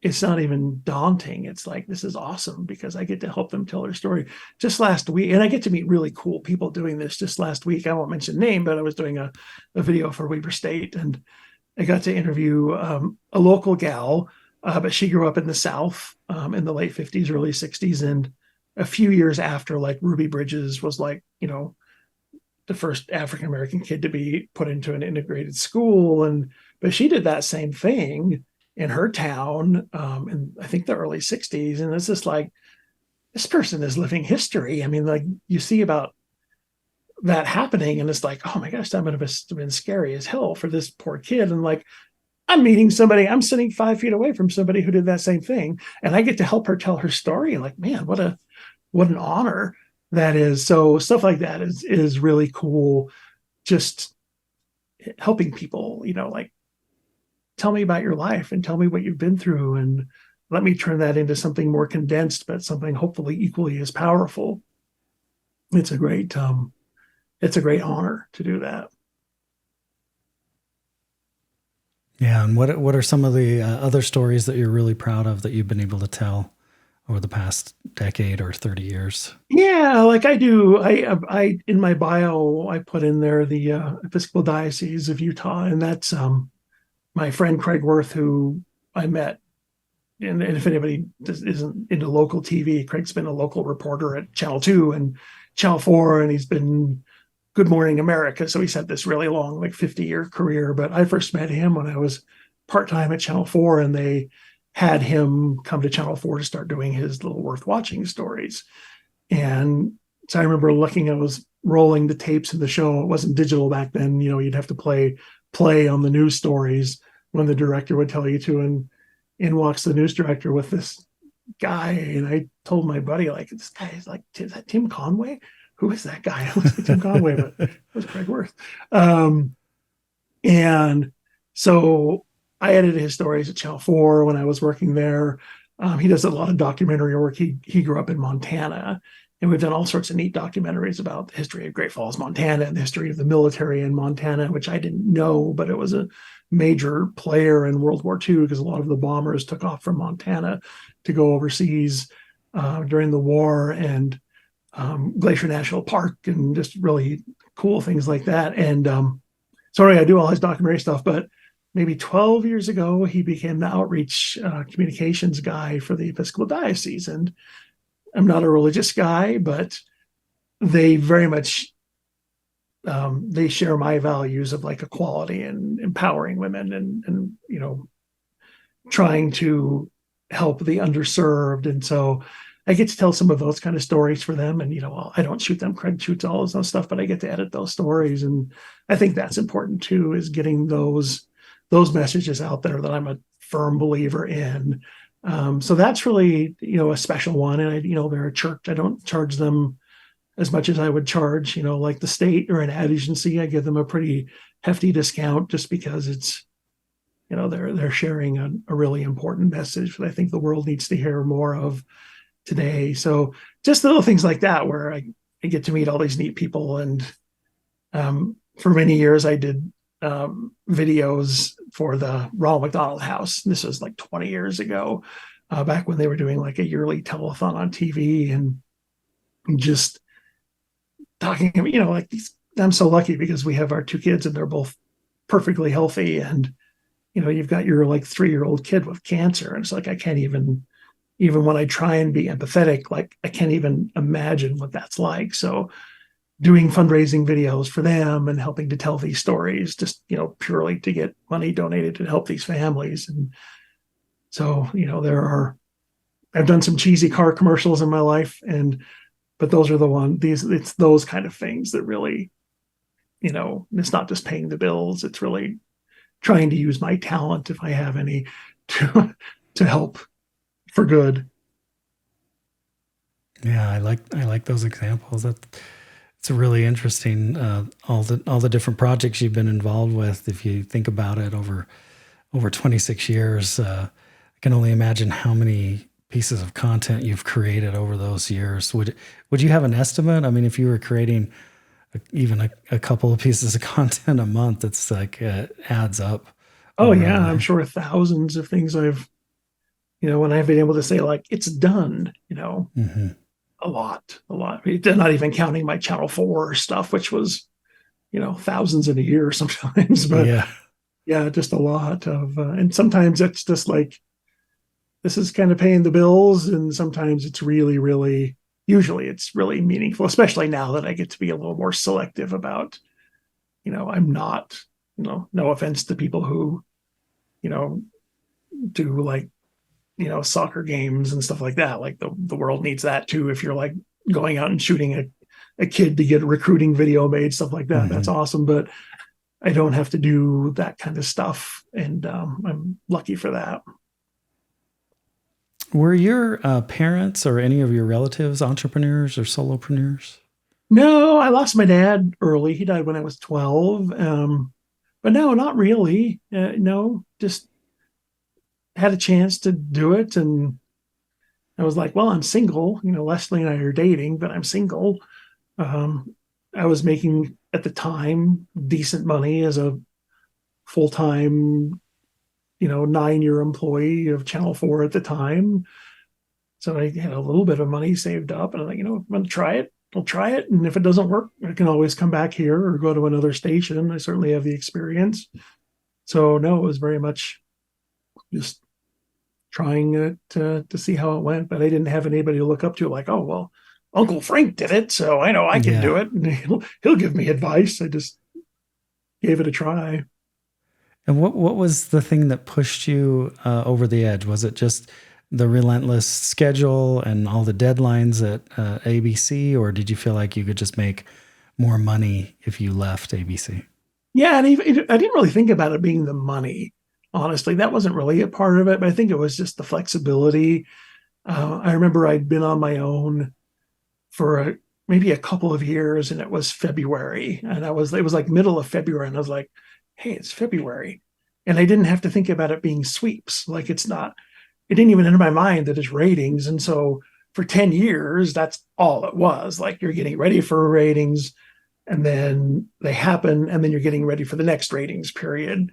It's not even daunting. It's like, this is awesome because I get to help them tell their story. Just last week, and I get to meet really cool people doing this. Just last week, I won't mention name, but I was doing a video for Weber State, and I got to interview a local gal, but she grew up in the South in the late 50s, early 60s. And a few years after, like, Ruby Bridges was like, the first African-American kid to be put into an integrated school. But she did that same thing in her town in, I think, the early 60s. And it's just like, this person is living history. I mean, like, you see about that happening and it's like, oh my gosh, that would have been scary as hell for this poor kid. And like, I'm meeting somebody, I'm sitting 5 feet away from somebody who did that same thing, and I get to help her tell her story. And like, man, what an honor that is. So stuff like that is really cool. Just helping people, like, tell me about your life and tell me what you've been through, and let me turn that into something more condensed, but something hopefully equally as powerful. It's a great honor to do that. Yeah. And what are some of the other stories that you're really proud of that you've been able to tell over the past decade or 30 years? Yeah, like I do. I in my bio, I put in there the Episcopal Diocese of Utah, and that's my friend Craig Worth, who I met. And if anybody isn't into local TV, Craig's been a local reporter at Channel 2 and Channel 4, and he's been Good Morning America. So he's had this really long, like 50-year career. But I first met him when I was part-time at Channel 4, and they had him come to Channel 4 to start doing his little worth watching stories. And so I remember I was rolling the tapes of the show. It wasn't digital back then. You'd have to play on the news stories when the director would tell you to. And in walks the news director with this guy. And I told my buddy, like, this guy is like, is that Tim Conway? Who is that guy? It looks like Tim Conway, but it was Craig Worth. And so I edited his stories at Channel 4 when I was working there. He does a lot of documentary work. He grew up in Montana, and we've done all sorts of neat documentaries about the history of Great Falls, Montana, and the history of the military in Montana, which I didn't know, but it was a major player in World War II because a lot of the bombers took off from Montana to go overseas during the war, and Glacier National Park, and just really cool things like that. And sorry, I do all his documentary stuff, but maybe 12 years ago, he became the outreach communications guy for the Episcopal Diocese. And I'm not a religious guy, but they very much, they share my values of like equality and empowering women and trying to help the underserved. And so I get to tell some of those kind of stories for them. And, I don't shoot them. Craig shoots all this stuff, but I get to edit those stories. And I think that's important too, is getting those messages out there that I'm a firm believer in. So that's really, a special one. And they're a church. I don't charge them as much as I would charge, like the state or an ad agency. I give them a pretty hefty discount just because it's, they're sharing a really important message that I think the world needs to hear more of today. So just little things like that, where I get to meet all these neat people. And for many years, I did videos for the Ronald McDonald House. This was like 20 years ago, back when they were doing like a yearly telethon on TV, and just talking, like these, I'm so lucky because we have our two kids and they're both perfectly healthy. And, you've got your like 3-year-old kid with cancer. And it's like, I can't even when I try and be empathetic, like I can't even imagine what that's like. So doing fundraising videos for them and helping to tell these stories, just, purely to get money donated to help these families. And so, I've done some cheesy car commercials in my life, but those are it's those kind of things that really, it's not just paying the bills. It's really trying to use my talent, if I have any, to help for good. Yeah, I like those examples. It's really interesting. All the different projects you've been involved with. If you think about it, over 26 years, I can only imagine how many pieces of content you've created over those years. Would you have an estimate? I mean, if you were creating even a couple of pieces of content a month, it's like adds up. Oh yeah, I'm sure thousands of things when I've been able to say like it's done, Mm-hmm. a lot. Not even counting my Channel 4 stuff, which was, thousands in a year sometimes, but yeah, just a lot of, and sometimes it's just like, this is kind of paying the bills. And sometimes it's really, really, usually it's really meaningful, especially now that I get to be a little more selective about, I'm not, no offense to people who, do like, soccer games and stuff like that. Like the world needs that too. If you're like going out and shooting a kid to get a recruiting video made, stuff like that, that's awesome. But I don't have to do that kind of stuff. And I'm lucky for that. Were your parents or any of your relatives entrepreneurs or solopreneurs? No, I lost my dad early. He died when I was 12. But no, not really. No, just had a chance to do it. And I was like, well, I'm single. Leslie and I are dating, but I'm single. I was making at the time decent money as a full-time, 9-year employee of Channel 4 at the time. So I had a little bit of money saved up, and I'm like, I'm going to try it. I'll try it. And if it doesn't work, I can always come back here or go to another station. I certainly have the experience. So no, it was very much just trying it to see how it went. But I didn't have anybody to look up to like, oh, well, Uncle Frank did it, so I know I can do Yeah. it. And he'll give me advice. I just gave it a try. And what was the thing that pushed you over the edge? Was it just the relentless schedule and all the deadlines at ABC, or did you feel like you could just make more money if you left ABC? Yeah, and even, I didn't really think about it being the money. Honestly, that wasn't really a part of it, but I think it was just the flexibility. I remember I'd been on my own for maybe a couple of years, and it was February, and it was like middle of February, and I was like, "Hey, it's February," and I didn't have to think about it being sweeps. Like it's not. It didn't even enter my mind that it's ratings, and so for 10 years, that's all it was. Like you're getting ready for ratings, and then they happen, and then you're getting ready for the next ratings period.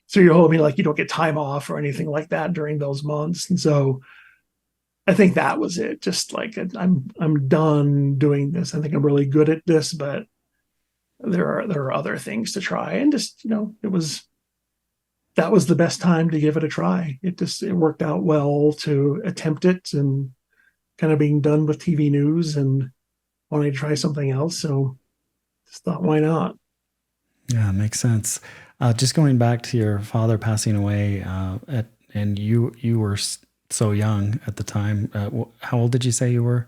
So you're hoping like you don't get time off or anything like that during those months. And so I think that was it. Just like I'm done doing this. I think I'm really good at this, but there are other things to try. And just, that was the best time to give it a try. It worked out well to attempt it, and kind of being done with TV news and wanting to try something else. So just thought, why not? Yeah, makes sense. Just going back to your father passing away, and you were so young at the time. How old did you say you were?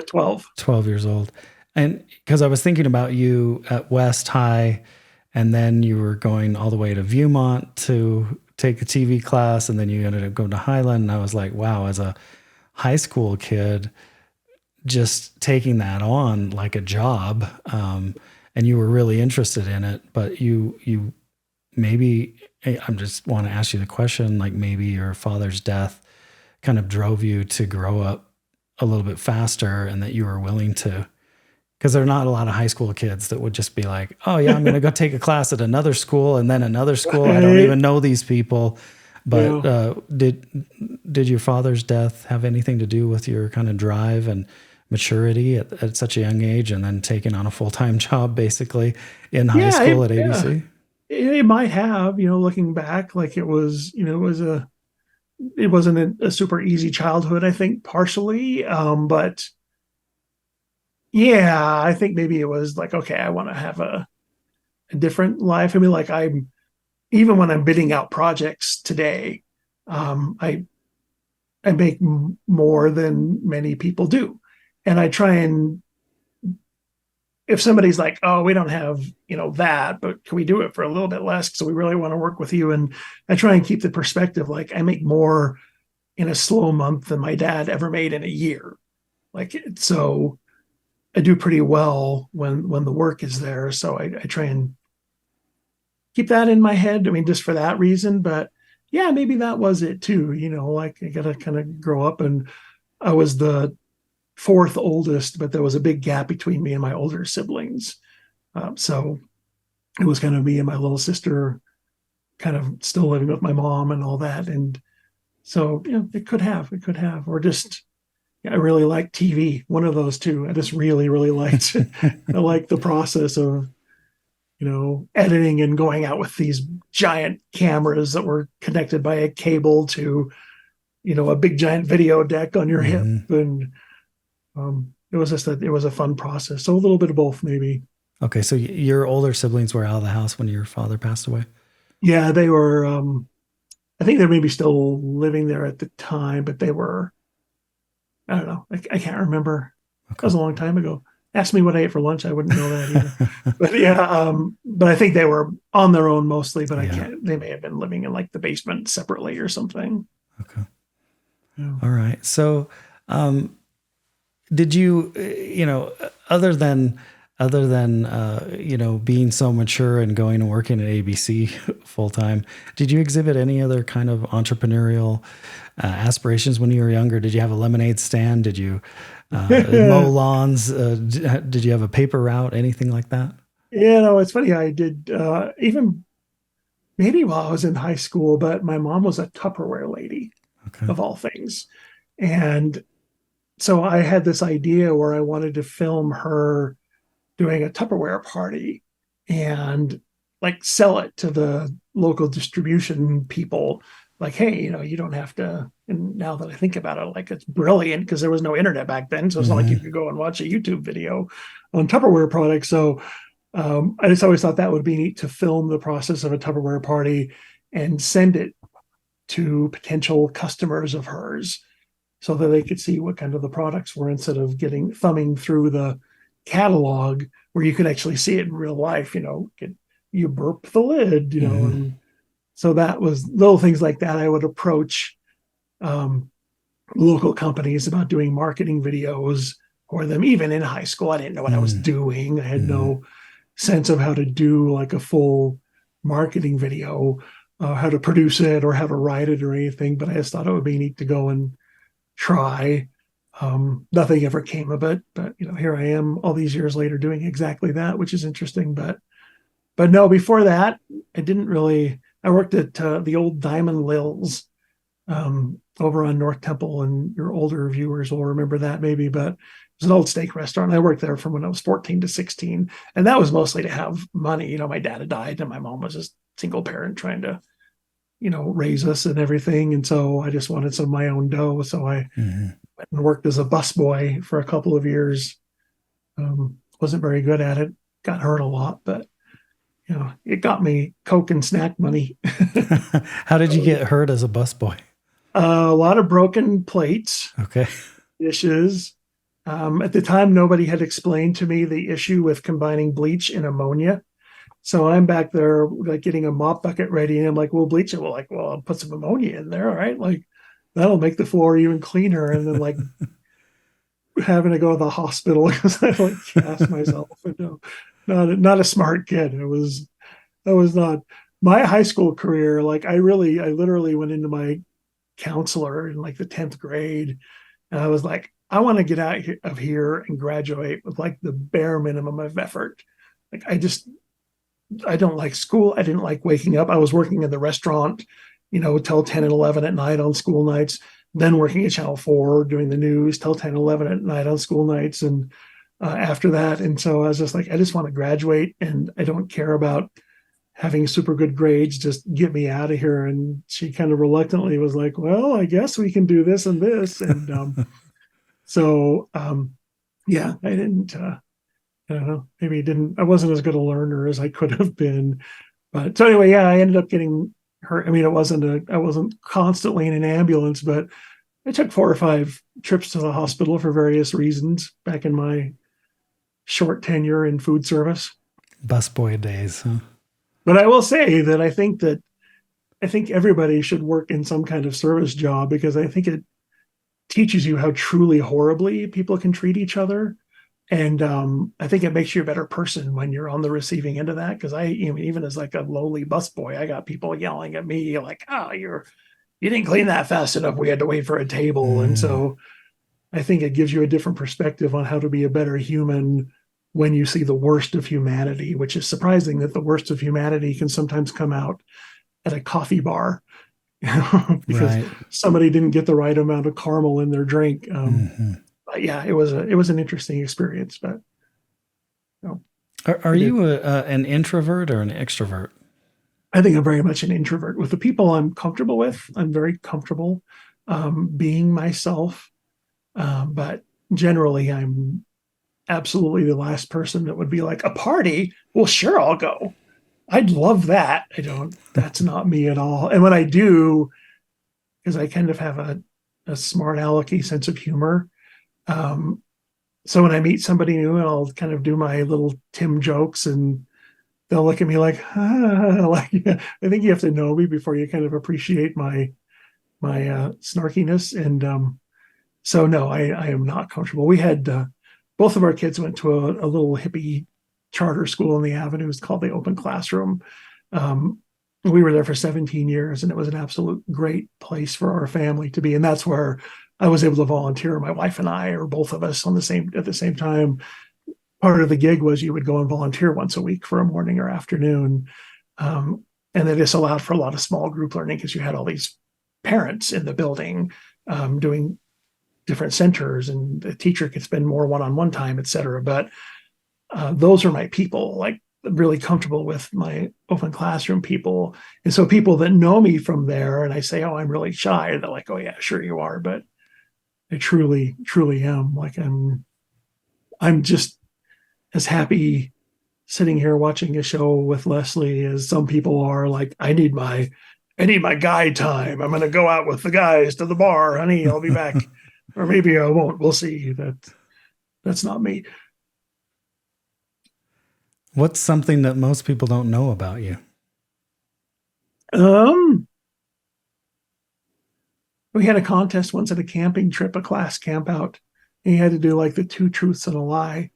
12. 12 years old. And because I was thinking about you at West High, and then you were going all the way to Viewmont to take a TV class, and then you ended up going to Highland. And I was like, wow, as a high school kid, just taking that on like a job, and you were really interested in it, but you maybe, I'm just want to ask you the question, like maybe your father's death kind of drove you to grow up a little bit faster, and that you were willing to, because there are not a lot of high school kids that would just be like, oh yeah, I'm going to go take a class at another school and then another school. I don't even know these people. But did your father's death have anything to do with your kind of drive and maturity at such a young age, and then taking on a full-time job basically in high school at ABC? It might have, looking back, like it wasn't a super easy childhood, I think, partially. But yeah, I think maybe it was like, okay, I want to have a different life. I mean, like even when I'm bidding out projects today, I make more than many people do. And I try and, if somebody's like, oh, we don't have, that, but can we do it for a little bit less? Because we really want to work with you. And I try and keep the perspective, like I make more in a slow month than my dad ever made in a year. Like, so I do pretty well when the work is there. So I try and keep that in my head. I mean, just for that reason, but yeah, maybe that was it too. Like I got to kind of grow up, and I was the fourth oldest, but there was a big gap between me and my older siblings. So it was kind of me and my little sister kind of still living with my mom and all that. And so, it could have, or just, I really like TV. One of those two. I just really, really liked, I like the process of, editing and going out with these giant cameras that were connected by a cable to, a big giant video deck on your hip. And it was a fun process. So a little bit of both, maybe. Okay. So your older siblings were out of the house when your father passed away? Yeah, they were, I think they were maybe still living there at the time, but they were, I don't know. I can't remember. Okay. That was a long time ago. Ask me what I ate for lunch. I wouldn't know that either. But yeah, but I think they were on their own mostly, but they may have been living in like the basement separately or something. Okay. Yeah. All right. So, did you, other than being so mature and going and working at ABC full time, did you exhibit any other kind of entrepreneurial aspirations when you were younger? Did you have a lemonade stand? Did you mow lawns? Did you have a paper route? Anything like that? Yeah, no, it's funny. I did even maybe while I was in high school, but my mom was a Tupperware lady, of all things. And so I had this idea where I wanted to film her doing a Tupperware party and like sell it to the local distribution people. Like, hey, you don't have to. And now that I think about it, like it's brilliant because there was no internet back then. So it's not like you could go and watch a YouTube video on Tupperware products. So I just always thought that would be neat to film the process of a Tupperware party and send it to potential customers of hers so that they could see what kind of the products were instead of thumbing through the catalog where you could actually see it in real life, you burp the lid, and so that was little things like that. I would approach local companies about doing marketing videos for them. Even in high school, I didn't know what I was doing. I had no sense of how to do like a full marketing video, how to produce it or how to write it or anything, but I just thought it would be neat to go and try. Nothing ever came of it, but here I am all these years later doing exactly that, which is interesting. But no, before that, I worked at the old Diamond Lils over on North Temple, and your older viewers will remember that maybe, but it was an old steak restaurant. I worked there from when I was 14 to 16, and that was mostly to have money. My dad had died and my mom was just single parent trying to raise us and everything. And so I just wanted some of my own dough. So I went and worked as a busboy for a couple of years. Wasn't very good at it. Got hurt a lot, but it got me Coke and snack money. How did you get hurt as a busboy? A lot of broken plates, okay, dishes. At the time, nobody had explained to me the issue with combining bleach and ammonia. So I'm back there like getting a mop bucket ready, and I'm like, "We'll bleach it." Well, I'll put some ammonia in there, all right? Like that'll make the floor even cleaner. And then like having to go to the hospital because I like cast myself. Not a smart kid. That was not my high school career. Like I literally went into my counselor in like the 10th grade, and I was like, I want to get out of here and graduate with like the bare minimum of effort. Like I don't like school. I didn't like waking up. I was working in the restaurant, till 10 and 11 at night on school nights, then working at Channel 4 doing the news till 10, 11 at night on school nights. And after that. And so I was just like, I just want to graduate and I don't care about having super good grades. Just get me out of here. And she kind of reluctantly was like, well, I guess we can do this and this. And yeah, I didn't, I don't know, I wasn't as good a learner as I could have been. But so anyway, yeah, I ended up getting hurt. I mean, I wasn't constantly in an ambulance, but I took 4 or 5 trips to the hospital for various reasons back in my short tenure in food service. Busboy days, huh? But I will say that I think everybody should work in some kind of service job because I think it teaches you how truly horribly people can treat each other. And I think it makes you a better person when you're on the receiving end of that. Because even as like a lowly busboy, I got people yelling at me like, "Oh, you didn't clean that fast enough. We had to wait for a table." And so I think it gives you a different perspective on how to be a better human when you see the worst of humanity, which is surprising that the worst of humanity can sometimes come out at a coffee bar because somebody didn't get the right amount of caramel in their drink. But yeah, it was an interesting experience. But are you an introvert or an extrovert? I think I'm very much an introvert. With the people I'm comfortable with, I'm very comfortable being myself. But generally, I'm absolutely the last person that would be like, a party? Well, sure, I'll go. I'd love that. That's not me at all. And when I do, because I kind of have a smart alecky sense of humor. So when I meet somebody new, I'll kind of do my little Tim jokes and they'll look at me like, like, yeah, I think you have to know me before you kind of appreciate my snarkiness. And so no, I am not comfortable. We had both of our kids went to a little hippie charter school in the Avenues called the Open Classroom. We were there for 17 years, and it was an absolute great place for our family to be. And that's where I was able to volunteer. My wife and I, or both of us, at the same time. Part of the gig was you would go and volunteer once a week for a morning or afternoon. And then this allowed for a lot of small group learning because you had all these parents in the building doing different centers, and the teacher could spend more one-on-one time, et cetera. But those are my people, like really comfortable with my open classroom people. And so people that know me from there, and I say, oh, I'm really shy, they're like, oh yeah, sure you are. But I truly, truly am. Like I'm just as happy sitting here watching a show with Leslie as some people are. Like, I need my guy time. I'm going to go out with the guys to the bar, honey. I'll be back. Or maybe I won't. We'll see. That's not me. What's something that most people don't know about you? We had a contest once at a camping trip, a class camp out. And you had to do like the 2 truths and a lie.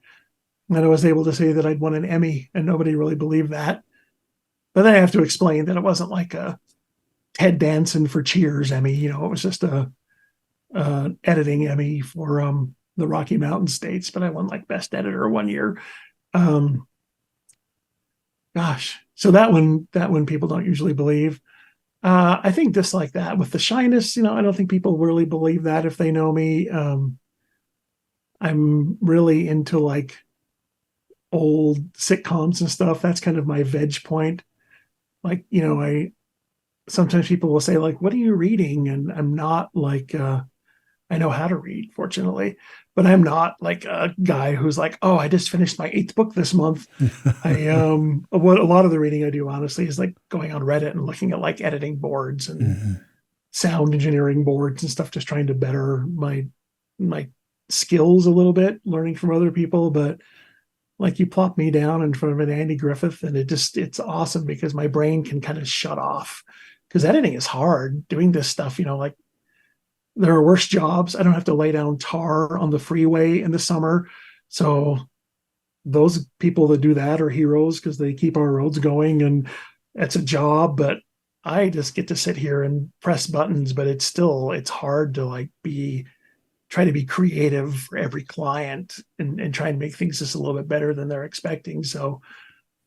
And I was able to say that I'd won an Emmy, and nobody really believed that. But then I have to explain that it wasn't like a Ted Danson for Cheers Emmy. You know, it was just a editing Emmy for the Rocky Mountain States. But I won like best editor one year. Gosh, so that one people don't usually believe. I think just like that with the shyness, you know, I don't think people really believe that if they know me. I'm really into like old sitcoms and stuff. That's kind of my veg point. Like, you know, sometimes people will say like, what are you reading? And I'm not like, I know how to read, fortunately, but I'm not like a guy who's like, oh, I just finished my 8th book this month. What a lot of the reading I do, honestly, is like going on Reddit and looking at like editing boards and sound engineering boards and stuff, just trying to better my skills a little bit, learning from other people. But like, you plop me down in front of an Andy Griffith, and it's awesome because my brain can kind of shut off, because editing is hard. Doing this stuff, you know, like, there are worse jobs. I don't have to lay down tar on the freeway in the summer. So those people that do that are heroes, because they keep our roads going, and it's a job. But I just get to sit here and press buttons. But it's hard to like try to be creative for every client and try and make things just a little bit better than they're expecting. So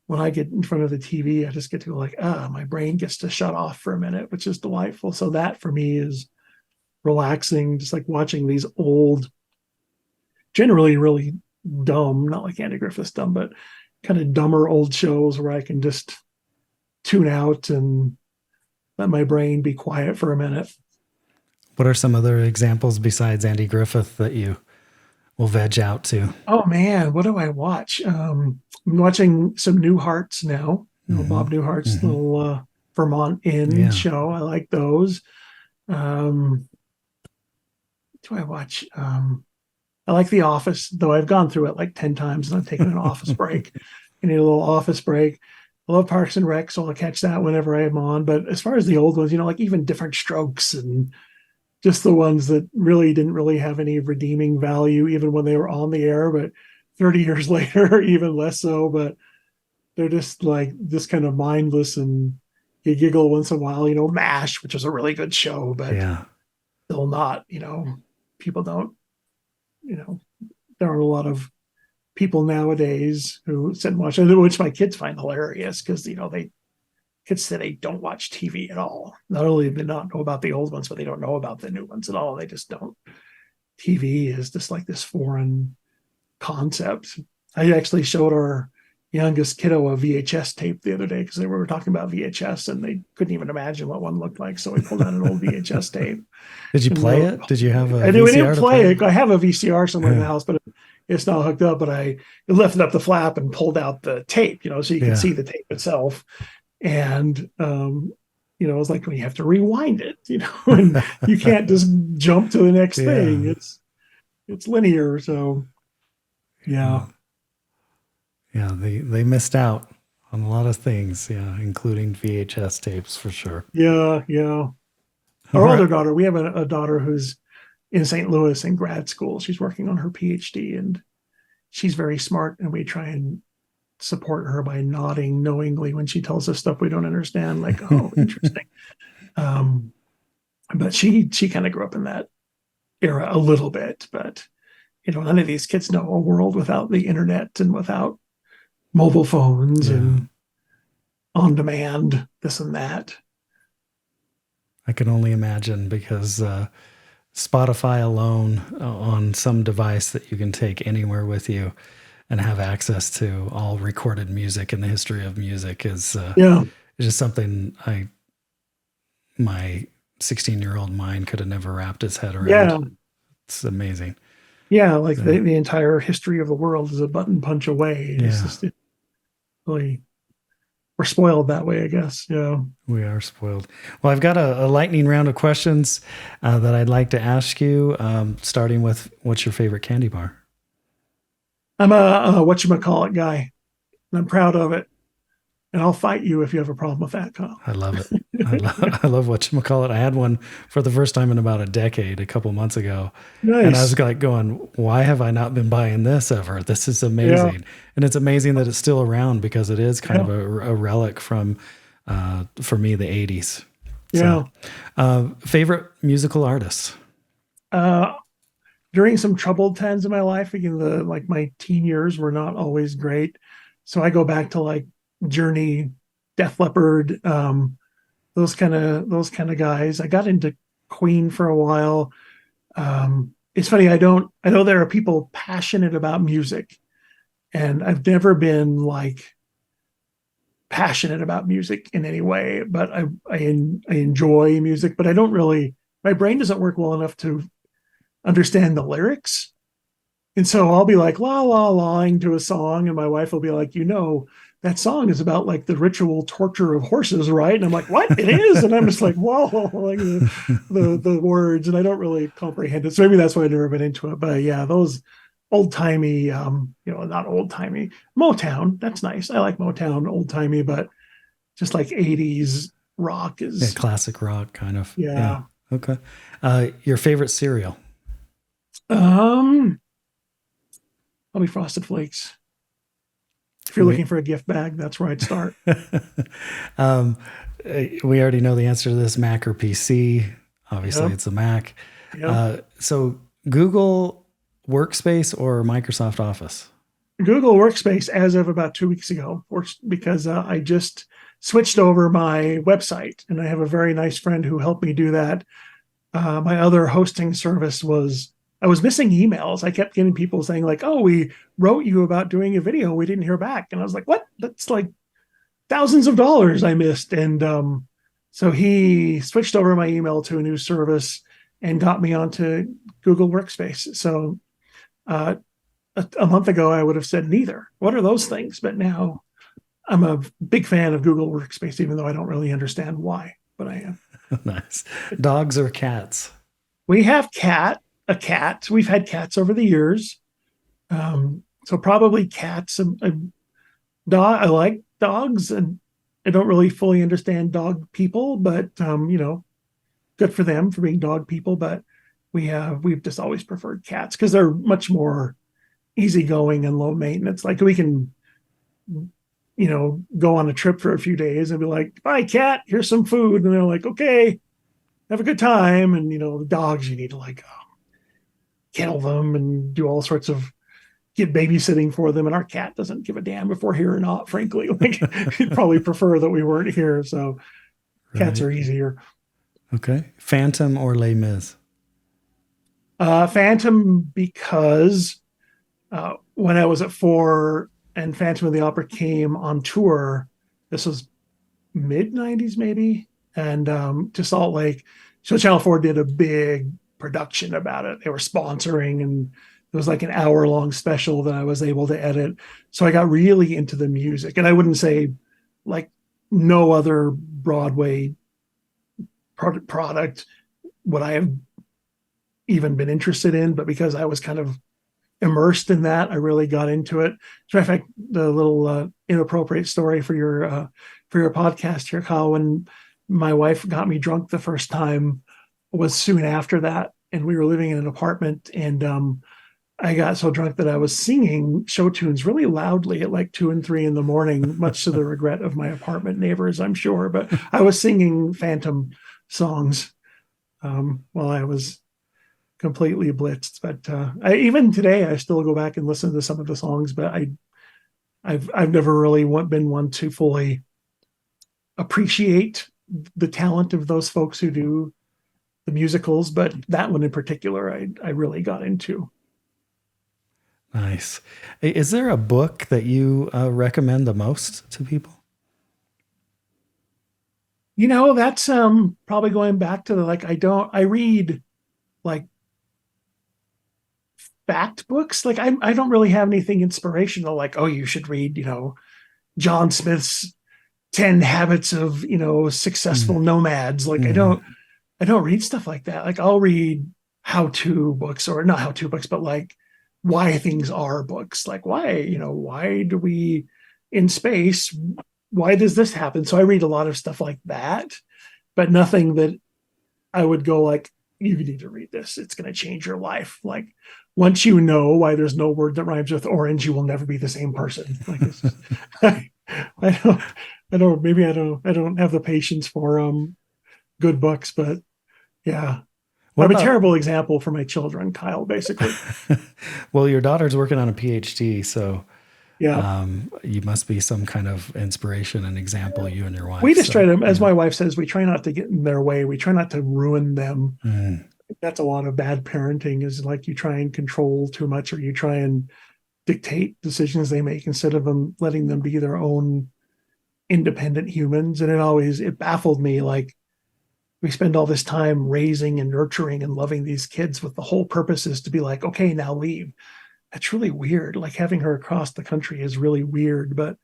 when I get in front of the TV, I just get to go like, my brain gets to shut off for a minute, which is delightful. So that for me is relaxing, just like watching these old, generally really dumb, not like Andy Griffith's dumb, but kind of dumber old shows where I can just tune out and let my brain be quiet for a minute. What are some other examples besides Andy Griffith that you will veg out to? Oh man, what do I watch? I'm watching some Newhart's now. You know, Bob Newhart's little Vermont Inn show. I like those. Do I watch? I like The Office, though I've gone through it like 10 times and I've taken an office break. I need a little office break. I love Parks and Rec, so I'll catch that whenever I am on. But as far as the old ones, you know, like even Different Strokes, and just the ones that really didn't really have any redeeming value, even when they were on the air, but 30 years later, even less so. But they're just like this kind of mindless, and you giggle once in a while. You know, MASH, which was a really good show, but still not, you know, people don't, you know, there aren't a lot of people nowadays who sit and watch it, which my kids find hilarious, because, you know, kids today don't watch TV at all. Not only do they not know about the old ones, but they don't know about the new ones at all. They just don't. TV is just like this foreign concept. I actually showed our youngest kiddo a VHS tape the other day, because we were talking about VHS and they couldn't even imagine what one looked like. So we pulled out an old VHS tape. Did you play it? Did you have a VCR? I didn't play it. I have a VCR somewhere in the house, but it's not hooked up. But I lifted up the flap and pulled out the tape, you know, so you can see the tape itself. And, you know, it's like when you have to rewind it, you know, and you can't just jump to the next thing. It's linear. So, yeah. Yeah, they missed out on a lot of things, including VHS tapes for sure. Yeah. Our older daughter, we have a daughter who's in St. Louis in grad school. She's working on her PhD, and she's very smart, and we try and support her by nodding knowingly when she tells us stuff we don't understand, like, oh, interesting. But she kind of grew up in that era a little bit, but, you know, none of these kids know a world without the internet and without mobile phones and on demand, this and that. I can only imagine, because Spotify alone on some device that you can take anywhere with you and have access to all recorded music in the history of music is Yeah. just something my 16-year-old mind could have never wrapped its head Yeah. around. It's amazing. Yeah. Like So, the entire history of the world is a button punch away. It's yeah, just really, we're spoiled that way, I guess. Yeah. we are spoiled. Well, I've got a lightning round of questions that I'd like to ask you, starting with what's your favorite candy bar? I'm a whatchamacallit guy, and I'm proud of it. And I'll fight you if you have a problem with that, Kyle. I love it. I love whatchamacallit. I had one for the first time in about a decade, a couple months ago. And I was Nice. like going, why have I not been buying this ever? This is Yeah. amazing. And it's amazing that it's still around because it is kind Yeah. of a relic from, for me, the 80s. Yeah. So, favorite musical artists? During some troubled times in my life, again, like my teen years were not always great. So I go back to like Journey, Def Leppard, those kind of guys. I got into Queen for a while. It's funny, I know there are people passionate about music, and I've never been like passionate about music in any way, but I enjoy music, but I don't really, my brain doesn't work well enough to understand the lyrics. And so I'll be like la la laing to a song, and my wife will be like, that song is about like the ritual torture of horses, right? And I'm like, what? It is? And I'm just like, whoa, like the words, and I don't really comprehend it. So maybe that's why I've never been into it. But yeah, those old timey, not old timey, Motown. That's nice. I like Motown, old timey, but just like 80s rock is Classic rock, kind of. yeah. Okay. Your favorite cereal? Um, Probably Frosted Flakes. If you're Wait. looking for a gift bag, that's where I'd start. We already know the answer to this, Mac or PC. Obviously, Yep. it's a Mac. Yep. So Google Workspace or Microsoft Office? Google Workspace as of about 2 weeks ago, because I just switched over my website, and I have a very nice friend who helped me do that. My other hosting service I was missing emails. I kept getting people saying like, "Oh, we wrote you about doing a video. We didn't hear back." And I was like, "What? That's like thousands of dollars I missed." And so he switched over my email to a new service and got me onto Google Workspace. So a month ago, I would have said neither. What are those things? But now I'm a big fan of Google Workspace, even though I don't really understand why, but I am. Nice. Dogs or cats? We have a cat. We've had cats over the years. So probably cats. I like dogs, and I don't really fully understand dog people, but good for them for being dog people. But we've just always preferred cats because they're much more easygoing and low maintenance. Like we can, go on a trip for a few days and be like, "Bye, cat. Here's some food," and they're like, "Okay, have a good time." And the dogs, you need to like kennel them and do all sorts of get babysitting for them. And our cat doesn't give a damn if we're here or not, frankly. Like he'd probably prefer that we weren't here. So cats Right. are easier. Okay. Phantom or Les Mis? Phantom, because when I was at 4 and Phantom of the Opera came on tour, this was mid 90s maybe, and to Salt Lake. So Channel 4 did a big production about it. They were sponsoring, and it was like an hour-long special that I was able to edit. So I got really into the music, and I wouldn't say like no other Broadway product would I have even been interested in, but because I was kind of immersed in that, I really got into it. So in fact, the little inappropriate story for your podcast here, Kyle, when my wife got me drunk the first time was soon after that, and we were living in an apartment, and I got so drunk that I was singing show tunes really loudly at like 2 and 3 in the morning, much to the regret of my apartment neighbors, I'm sure. But I was singing Phantom songs while I was completely blitzed. But even today, I still go back and listen to some of the songs. But I've never really been one to fully appreciate the talent of those folks who do the musicals, but that one in particular, I really got into. Nice. Is there a book that you recommend the most to people? That's probably going back to I read like fact books. Like I don't really have anything inspirational, like, oh, you should read, John Smith's 10 habits of, successful nomads. Like I don't read stuff like that. Like I'll read how-to books, or not how-to books, but like why things are books. Like why do we in space? Why does this happen? So I read a lot of stuff like that, but nothing that I would go like, you need to read this. It's going to change your life. Like once you know why there's no word that rhymes with orange, you will never be the same person. Like it's just, I don't have the patience for good books, but yeah. I'm a terrible example for my children, Kyle, basically. Well, your daughter's working on a PhD, so yeah, you must be some kind of inspiration and example, you and your wife. We just try to, as my wife says, we try not to get in their way. We try not to ruin them. That's a lot of bad parenting, is like you try and control too much, or you try and dictate decisions they make instead of letting them be their own independent humans. And it baffled me. Like we spend all this time raising and nurturing and loving these kids with the whole purpose is to be like, okay, now leave. That's really weird. Like having her across the country is really weird, but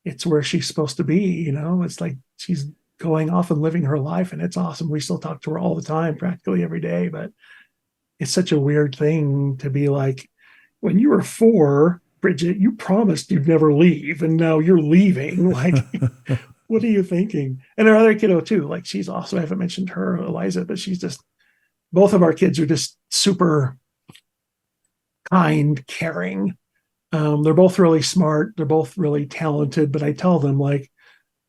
it's where she's supposed to be. It's like she's going off and living her life, and it's awesome. We still talk to her all the time, practically every day, but it's such a weird thing to be like, when you were 4, Bridget, you promised you'd never leave, and now you're leaving. Like, what are you thinking? And our other kiddo too, like she's awesome. I haven't mentioned her, Eliza, but both of our kids are just super kind, caring. They're both really smart. They're both really talented, but I tell them like,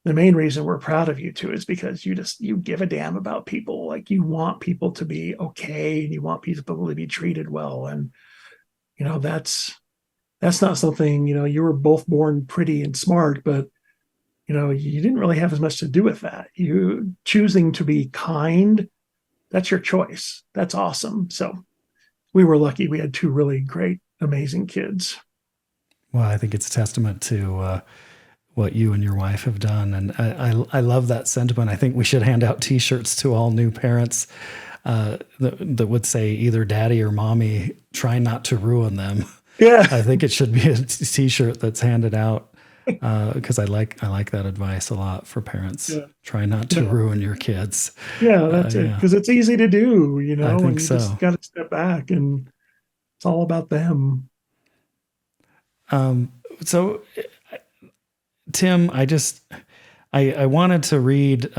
the main reason we're proud of you two is because you give a damn about people. Like you want people to be okay, and you want people to be treated well. And, that's not something, you were both born pretty and smart, but you didn't really have as much to do with that. You choosing to be kind, that's your choice. That's awesome. So we were lucky. We had 2 really great, amazing kids. Well, I think it's a testament to what you and your wife have done. And I love that sentiment. I think we should hand out T-shirts to all new parents that would say either daddy or mommy, try not to ruin them. Yeah. I think it should be a T-shirt that's handed out because I like that advice a lot for parents. Yeah. Try not to ruin your kids. Yeah, that's it. Because it's easy to do, I think and you so. Just got to step back, and it's all about them. So, Tim, I wanted to read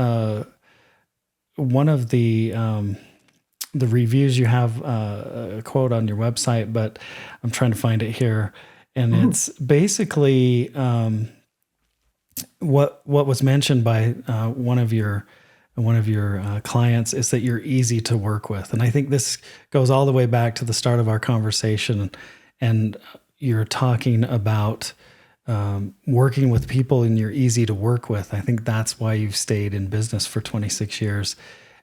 one of the reviews you have, a quote on your website, but I'm trying to find it here. And it's basically what was mentioned by one of your clients is that you're easy to work with. And I think this goes all the way back to the start of our conversation. And you're talking about working with people, and you're easy to work with. I think that's why you've stayed in business for 26 years.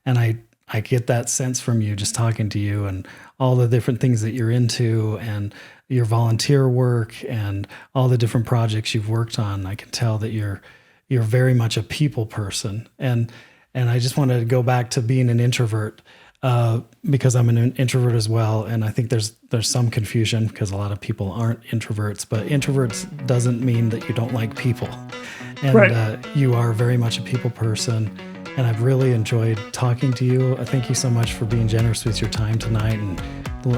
And I get that sense from you just talking to you and all the different things that you're into and your volunteer work and all the different projects you've worked on. I can tell that you're very much a people person. And I just wanted to go back to being an introvert because I'm an introvert as well. And I think there's some confusion because a lot of people aren't introverts, but introverts doesn't mean that you don't like people. And right. You are very much a people person. And I've really enjoyed talking to you. Thank you so much for being generous with your time tonight and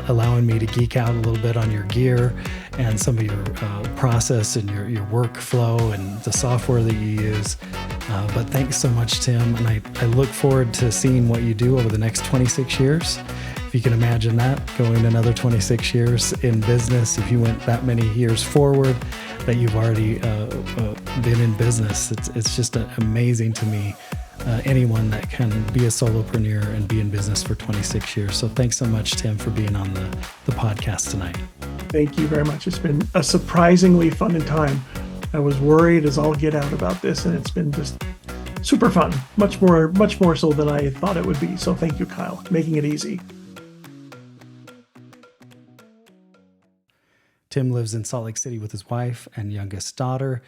allowing me to geek out a little bit on your gear and some of your process and your workflow and the software that you use. But thanks so much, Tim. And I look forward to seeing what you do over the next 26 years. If you can imagine that, going another 26 years in business, if you went that many years forward, that you've already been in business. It's just amazing to me. Anyone that can be a solopreneur and be in business for 26 years. So thanks so much, Tim, for being on the podcast tonight. Thank you very much. It's been a surprisingly fun time. I was worried as all get out about this, and it's been just super fun, much more so than I thought it would be. So thank you, Kyle, making it easy. Tim lives in Salt Lake City with his wife and youngest daughter.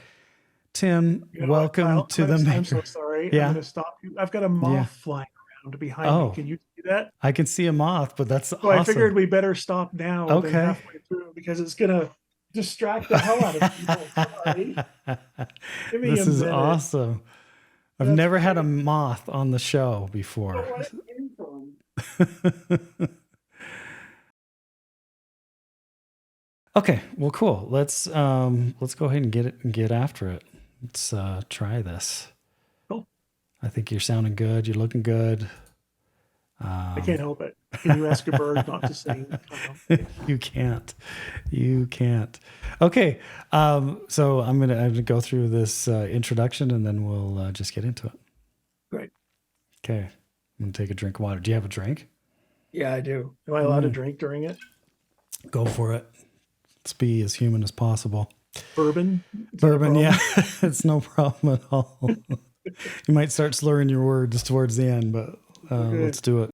Tim, welcome Kyle, to the Maker. I'm so sorry. Yeah. I'm going to stop you. I've got a moth flying around behind me. Can you see that? I can see a moth, but that's awesome. I figured we better stop now than halfway through because it's going to distract the hell out of people. Sorry. Give me this a is minute. Awesome. I've never had a moth on the show before. Okay, well, cool. Let's go ahead and get after it. Let's try this. Cool. I think you're sounding good. You're looking good. I can't help it. Can you ask a bird not to sing? You can't. Okay. So I'm gonna go through this introduction and then we'll just get into it. Great. Okay. I'm gonna take a drink of water. Do you have a drink? Yeah, I do. Am I allowed to drink during it? Go for it. Let's be as human as possible. Bourbon? Yeah. It's no problem at all. You might start slurring your words towards the end, but let's do it.